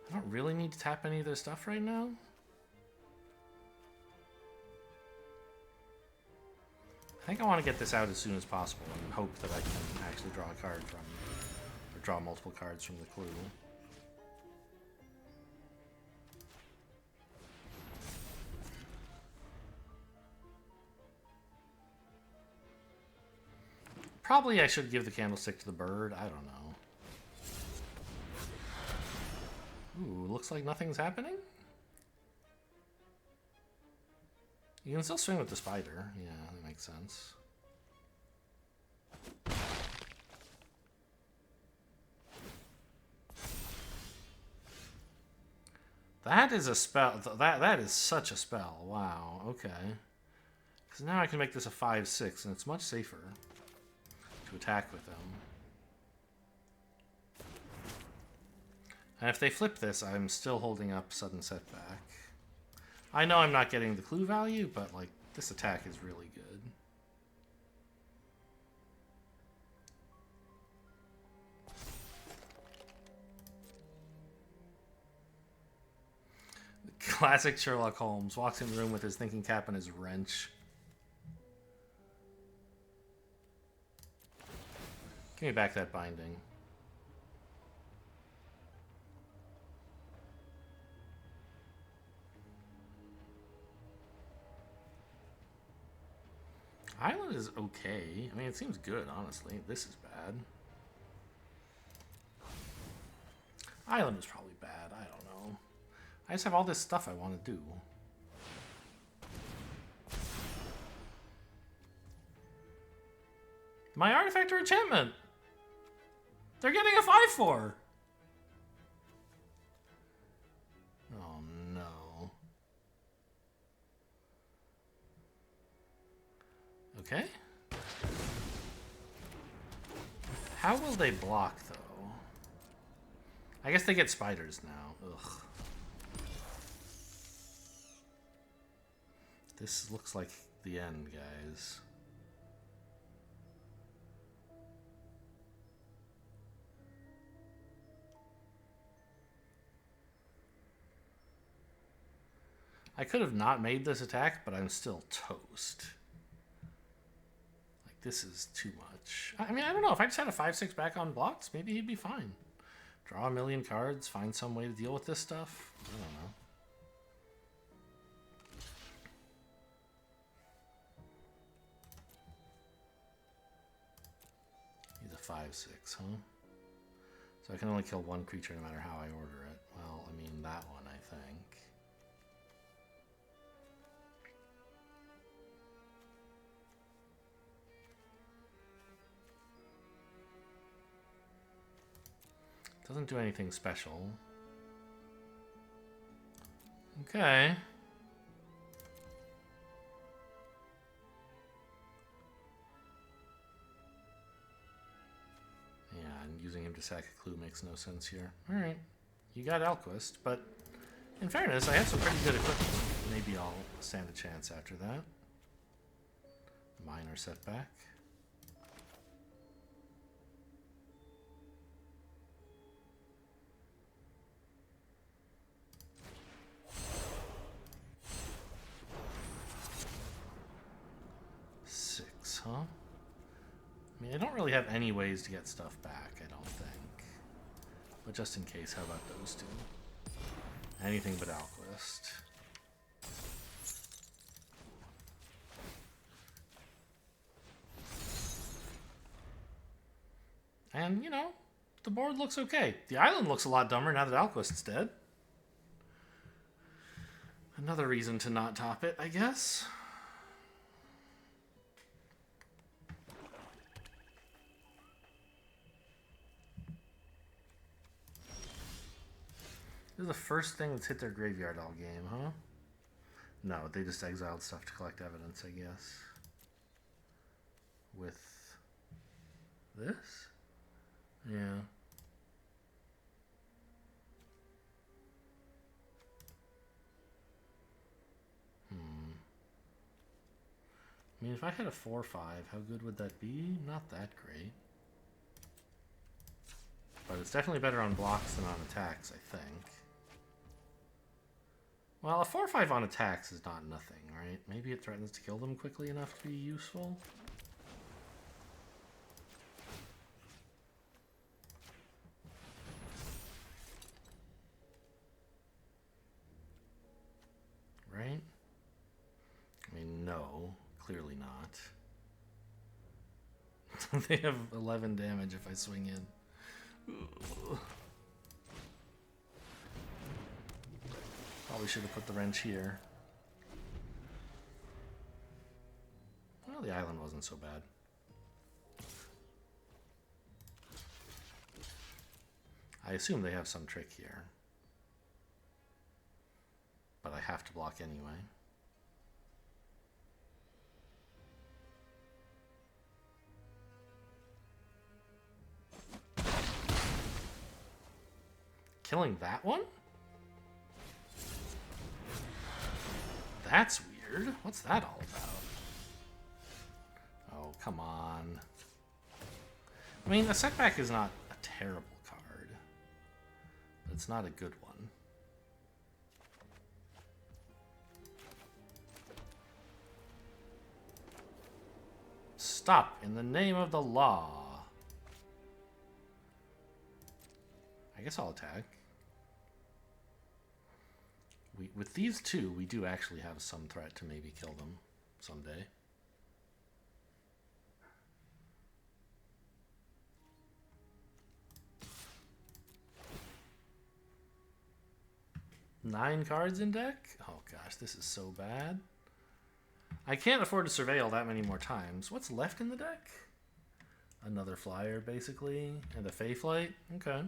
I don't really need to tap any of their stuff right now. I think I want to get this out as soon as possible and hope that I can actually draw a card from... or draw multiple cards from the clue. Probably I should give the candlestick to the bird. I don't know. Ooh, looks like nothing's happening? You can still swing with the spider. Yeah, that makes sense. That is a spell. That is such a spell. Wow, okay. Because now I can make this a 5/6, and it's much safer to attack with them. And if they flip this, I'm still holding up sudden setback. I know I'm not getting the clue value, but like this attack is really good. Classic Sherlock Holmes walks in the room with his thinking cap and his wrench. Give me back that binding. Island is okay. I mean, it seems good, honestly. This is bad. Island is probably bad. I don't know. I just have all this stuff I want to do. My artifact or enchantment! They're getting a 5/4! Oh no. Okay. How will they block, though? I guess they get spiders now. Ugh. This looks like the end, guys. I could have not made this attack, but I'm still toast. Like, this is too much. I mean, I don't know. If I just had a 5/6 back on blocks, maybe he'd be fine. Draw a million cards, find some way to deal with this stuff. I don't know. He's a 5/6, huh? So I can only kill one creature no matter how I order it. Well, I mean, that one, I think. Doesn't do anything special. Okay. Yeah, and using him to sack a clue makes no sense here. Alright. You got Alquist, but in fairness, I have some pretty good equipment. Maybe I'll stand a chance after that. Minor setback. Huh? I mean, I don't really have any ways to get stuff back, I don't think. But just in case, how about those two? Anything but Alquist. And, you know, the board looks okay. The island looks a lot dumber now that Alquist's dead. Another reason to not top it, I guess. This is the first thing that's hit their graveyard all game, huh? No, they just exiled stuff to collect evidence, I guess. With this? Yeah. I mean, if I had a 4/5, how good would that be? Not that great. But it's definitely better on blocks than on attacks, I think. Well, a 4/5 on attacks is not nothing, right? Maybe it threatens to kill them quickly enough to be useful. Right? I mean, no. Clearly not. They have 11 damage if I swing in. Ugh. Probably should have put the wrench here. Well, the island wasn't so bad. I assume they have some trick here. But I have to block anyway. Killing that one? That's weird. What's that all about? Oh, come on. I mean, a setback is not a terrible card. But it's not a good one. Stop, in the name of the law. I guess I'll attack. With these two, we do actually have some threat to maybe kill them someday. 9 cards in deck? Oh gosh, this is so bad. I can't afford to surveil that many more times. What's left in the deck? Another flyer, basically, and a Fey Flight. Okay.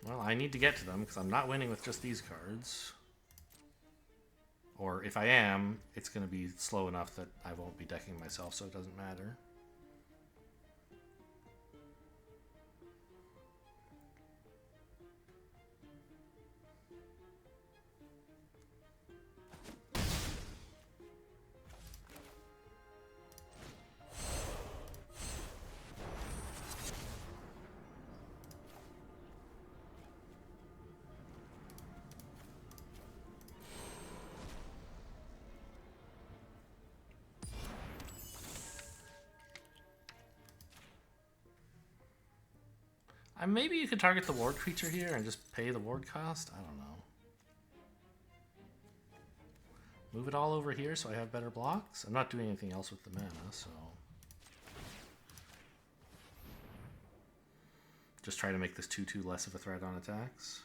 Well, I need to get to them because I'm not winning with just these cards. Or if I am, it's going to be slow enough that I won't be decking myself, so it doesn't matter. Maybe you could target the ward creature here and just pay the ward cost? I don't know. Move it all over here so I have better blocks? I'm not doing anything else with the mana, so... Just try to make this 2/2 less of a threat on attacks.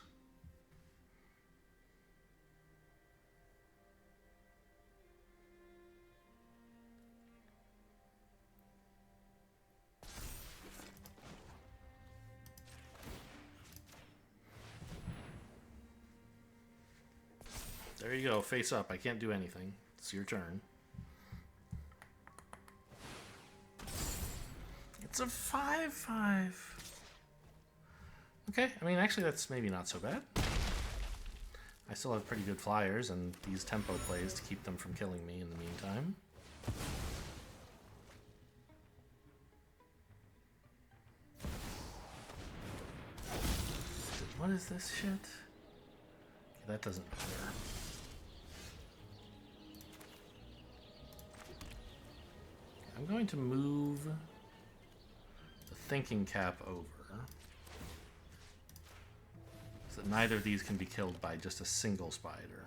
There you go, face up. I can't do anything. It's your turn. It's a 5/5. Okay, I mean, actually, that's maybe not so bad. I still have pretty good flyers and these tempo plays to keep them from killing me in the meantime. What is this shit? Okay, that doesn't matter. I'm going to move the thinking cap over so that neither of these can be killed by just a single spider.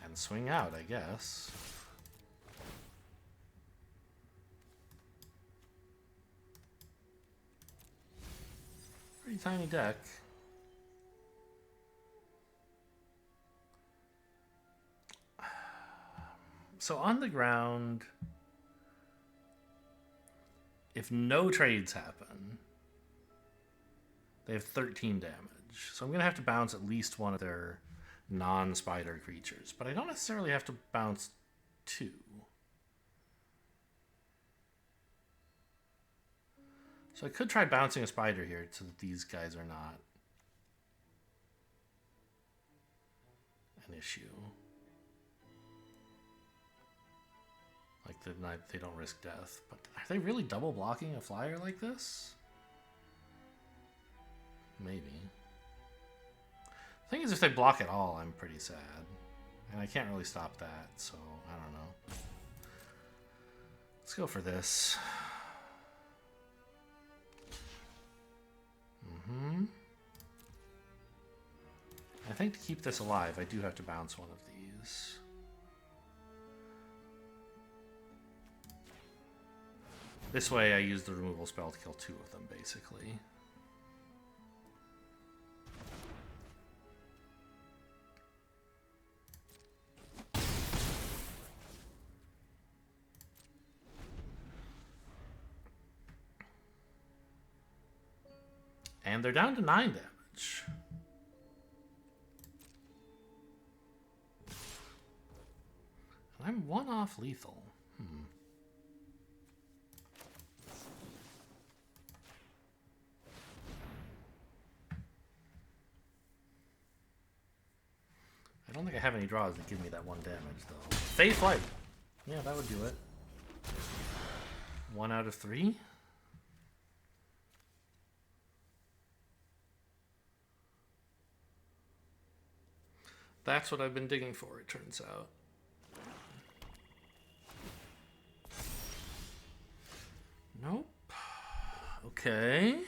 And swing out, I guess. Pretty tiny deck. So on the ground, if no trades happen, they have 13 damage. So I'm going to have to bounce at least one of their non-spider creatures. But I don't necessarily have to bounce 2. So I could try bouncing a spider here so that these guys are not an issue. Like they don't risk death. But are they really double blocking a flyer like this? Maybe. The thing is, if they block at all, I'm pretty sad. And I can't really stop that, so I don't know. Let's go for this. I think to keep this alive, I do have to bounce one of these. This way I use the removal spell to kill 2 of them, basically. And they're down to 9 damage. And I'm 1 off lethal. I don't think I have any draws that give me that 1 damage, though. Fey Flight! Yeah, that would do it. 1 out of 3? That's what I've been digging for, it turns out. Nope. Okay.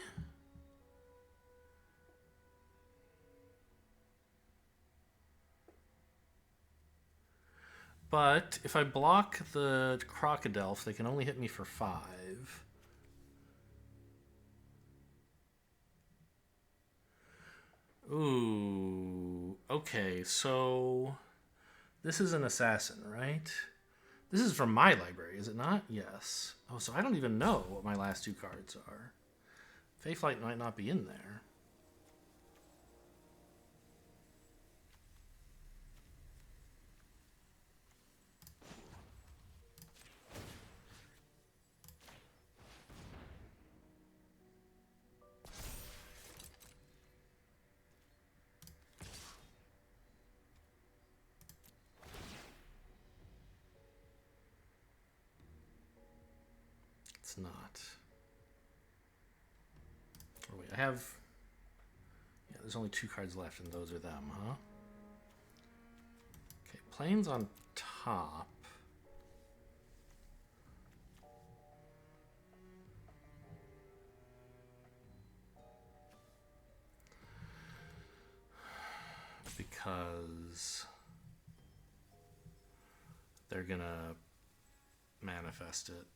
But if I block the Crocodile, they can only hit me for 5. Okay, so this is an assassin, right? This is from my library, is it not? Yes. Oh, so I don't even know what my last 2 cards are. Feyflight might not be in there. It's not. Oh, wait, I have... Yeah, there's only 2 cards left, and those are them, huh? Okay, planes on top. Because they're gonna manifest it.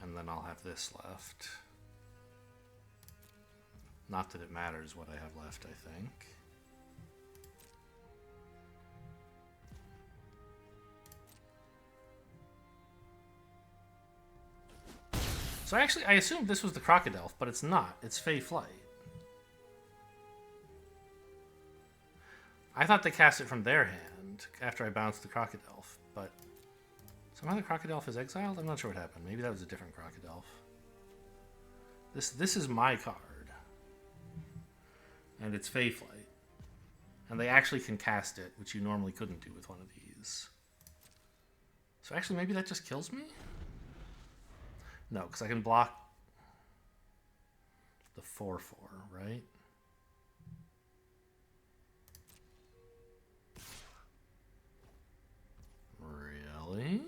And then I'll have this left. Not that it matters what I have left, I think. So actually, I assumed this was the Crocodile, but it's not. It's Feyflight. I thought they cast it from their hand after I bounced the Crocodile, but somehow the Crocodile is exiled? I'm not sure what happened. Maybe that was a different Crocodile. This is my card. And it's Feyflight. And they actually can cast it, which you normally couldn't do with one of these. So actually, maybe that just kills me? No, because I can block the 4/4, right? Really?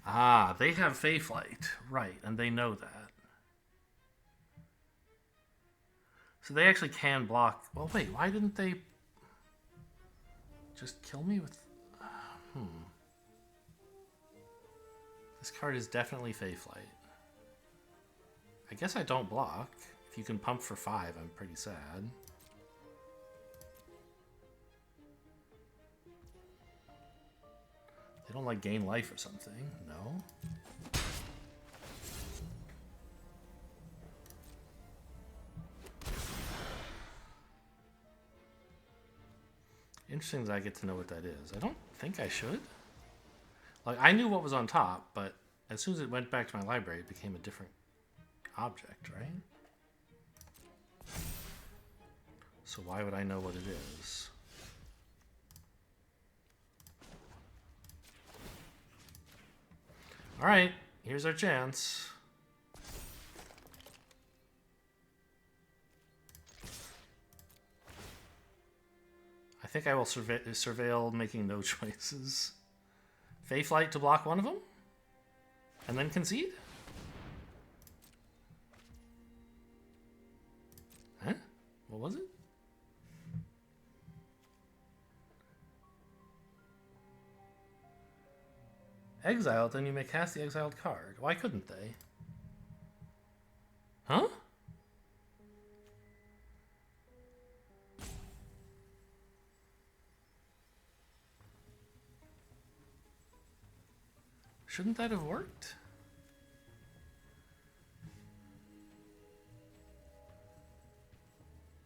Ah, they have Feyflight, right, and they know that. So they actually can block... Well, wait, why didn't they just kill me with... This card is definitely Feyflight. I guess I don't block. If you can pump for 5, I'm pretty sad. They don't like gain life or something, no? Interesting that I get to know what that is. I don't think I should. Like, I knew what was on top, but as soon as it went back to my library, it became a different object, right? So why would I know what it is? Alright, here's our chance. I think I will surveil making no choices. Feyflight to block one of them? And then concede? Huh? What was it? Exiled, then you may cast the exiled card. Why couldn't they? Huh? Shouldn't that have worked?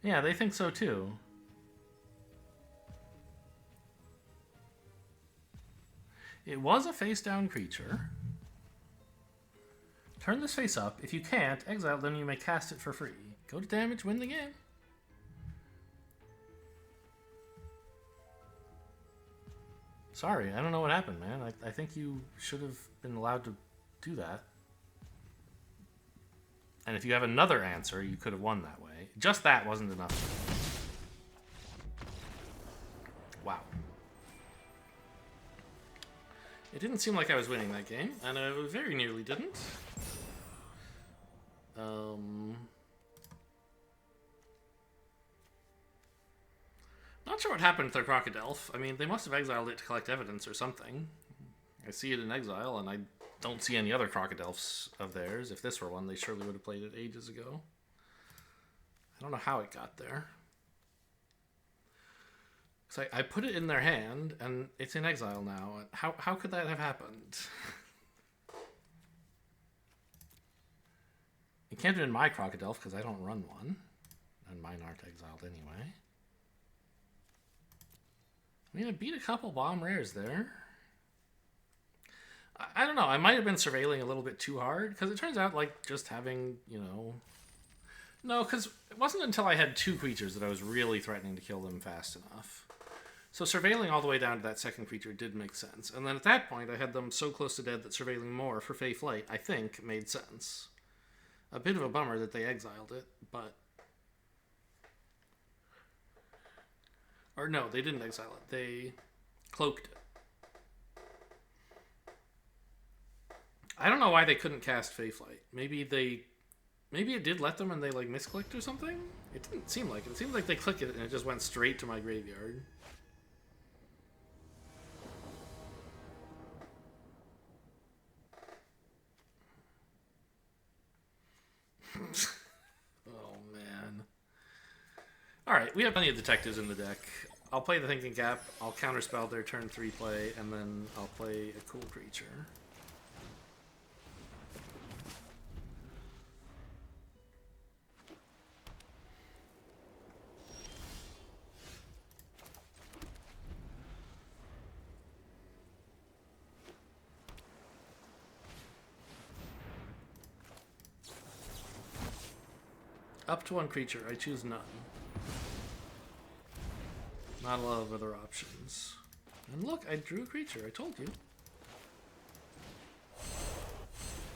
Yeah, they think so too. It was a face-down creature. Turn this face up. If you can't, exile, then you may cast it for free. Go to damage, win the game. Sorry, I don't know what happened, man. I think you should have been allowed to do that. And if you have another answer, you could have won that way. Just that wasn't enough. Wow. It didn't seem like I was winning that game, and I very nearly didn't. Not sure what happened to their Crocodile. I mean, they must have exiled it to collect evidence or something. I see it in exile, and I don't see any other crocodiles of theirs. If this were one, they surely would have played it ages ago. I don't know how it got there. So I put it in their hand, and it's in exile now. How could that have happened? It can't have been my crocodile because I don't run one, and mine aren't exiled anyway. I mean, I beat a couple bomb rares there. I don't know. I might have been surveilling a little bit too hard because it turns out like just having, you know... No, because it wasn't until I had 2 creatures that I was really threatening to kill them fast enough. So surveilling all the way down to that second creature did make sense. And then at that point, I had them so close to dead that surveilling more for Fey Flight, I think, made sense. A bit of a bummer that they exiled it, but... Or no, they didn't exile it. They cloaked it. I don't know why they couldn't cast Fey Flight. Maybe it did let them and they like misclicked or something? It didn't seem like it. It seemed like they clicked it and it just went straight to my graveyard. Oh, man. Alright, we have plenty of detectives in the deck. I'll play the Thinking Cap, I'll counterspell their turn 3 play, and then I'll play a cool creature. Up to 1 creature, I choose none. Not a lot of other options. And look, I drew a creature, I told you.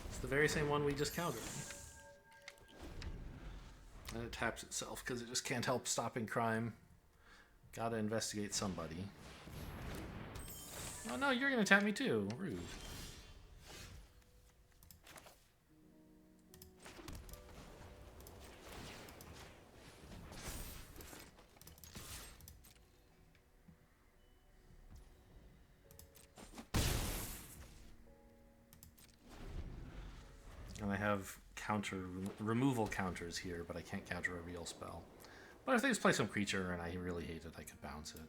It's the very same one we just countered. And it taps itself because it just can't help stopping crime. Gotta investigate somebody. Oh no, you're gonna tap me too. Rude. And I have removal counters here, but I can't counter a real spell. But if they just play some creature and I really hate it, I could bounce it.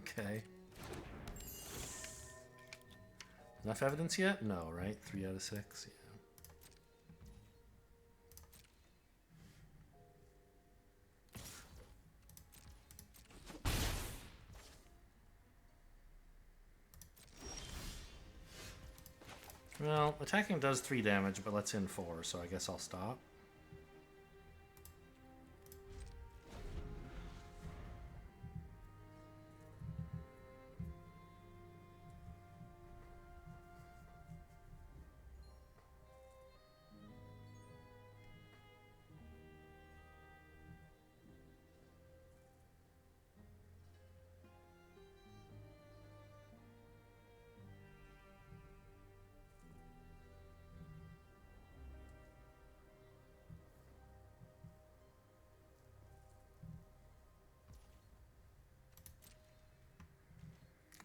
Okay. Enough evidence yet? No, right? 3 out of 6? Yeah. Well, attacking does 3 damage, but lets in 4, so I guess I'll stop.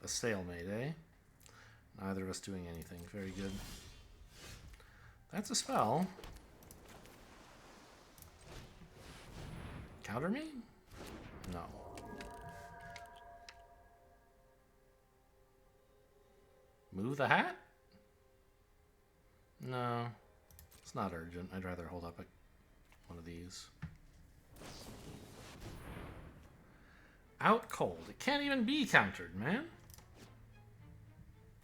A stalemate, eh? Neither of us doing anything. Very good. That's a spell. Counter me? No. Move the hat? No. It's not urgent. I'd rather hold up one of these. Out cold. It can't even be countered, man.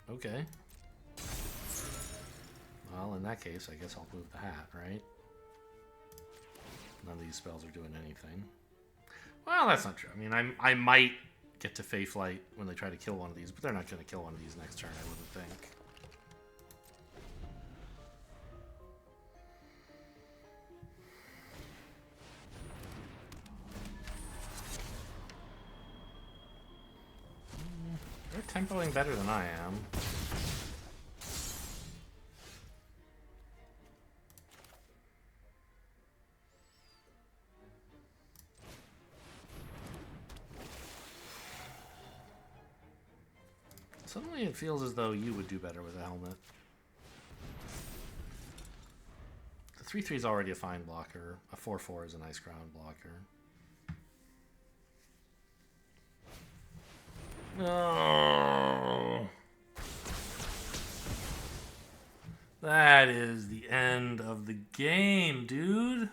Okay. Well, in that case, I guess I'll move the hat, right? None of these spells are doing anything. Well, that's not true. I mean, I might get to Fey Flight when they try to kill one of these, but they're not going to kill one of these next turn, I wouldn't think. They're tempoing better than I am. Suddenly it feels as though you would do better with a helmet. The 3/3 is already a fine blocker. A 4/4 is a nice ground blocker. No. That is the end of the game, dude.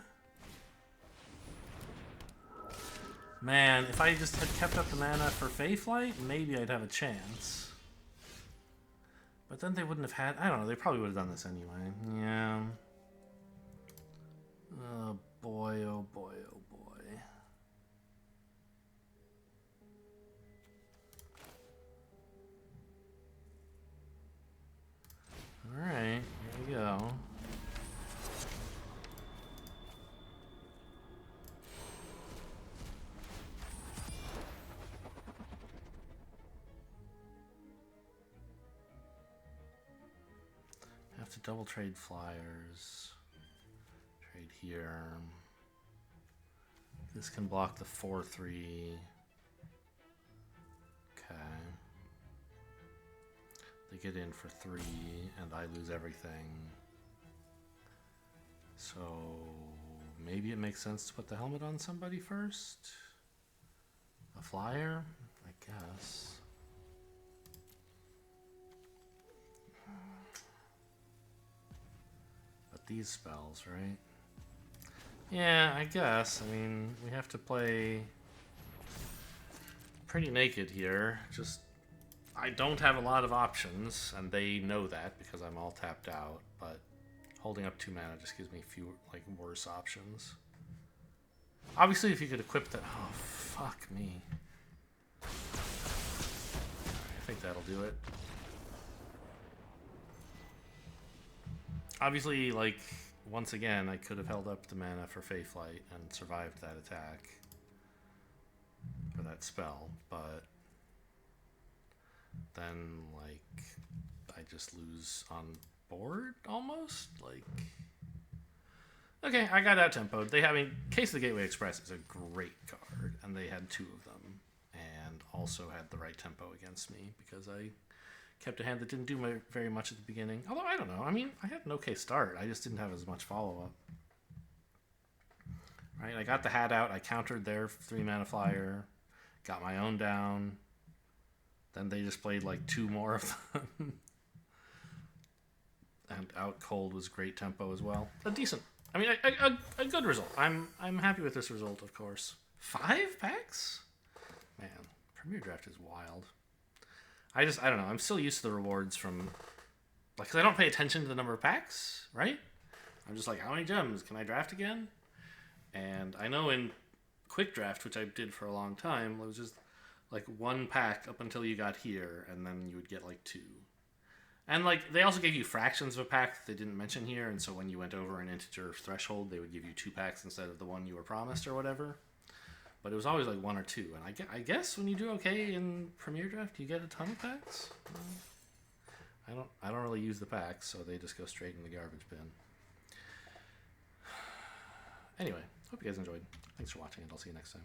Man, if I just had kept up the mana for Feyflight, maybe I'd have a chance. But then they wouldn't have had... I don't know, they probably would have done this anyway. Yeah. Oh boy, oh boy, oh boy. Alright, here we go. Have to double trade flyers. Trade here. This can block the 4/3. Okay. They get in for 3, and I lose everything. So maybe it makes sense to put the helmet on somebody first? A flyer? I guess. But these spells, right? Yeah, I guess. I mean, we have to play pretty naked here. Just, I don't have a lot of options, and they know that because I'm all tapped out, but holding up 2 mana just gives me fewer, like, worse options. Obviously, if you could equip that... Oh, fuck me. I think that'll do it. Obviously, like, once again, I could have held up the mana for Feyflight and survived that attack. For that spell, but then, like, I just lose on board, almost? Like... Okay, I got out-tempoed. They have, Case of the Gateway Express is a great card, and they had 2 of them, and also had the right tempo against me, because I kept a hand that didn't do very much at the beginning. Although, I don't know. I mean, I had an okay start. I just didn't have as much follow-up. Right? I got the hat out. I countered their 3-mana flyer. Got my own down. Then they just played like 2 more of them. And out cold was great tempo as well. A decent... I mean, a good result. I'm happy with this result, of course. 5 packs? Man, Premier Draft is wild. I don't know. I'm still used to the rewards from... Like, because I don't pay attention to the number of packs, right? I'm just like, how many gems? Can I draft again? And I know in Quick Draft, which I did for a long time, it was just like 1 pack up until you got here, and then you would get like 2. And like they also gave you fractions of a pack that they didn't mention here, and so when you went over an integer threshold, they would give you 2 packs instead of the 1 you were promised or whatever. But it was always like 1 or 2, and I guess when you do okay in Premier Draft, you get a ton of packs. I don't really use the packs, so they just go straight in the garbage bin. Anyway, hope you guys enjoyed. Thanks for watching, and I'll see you next time.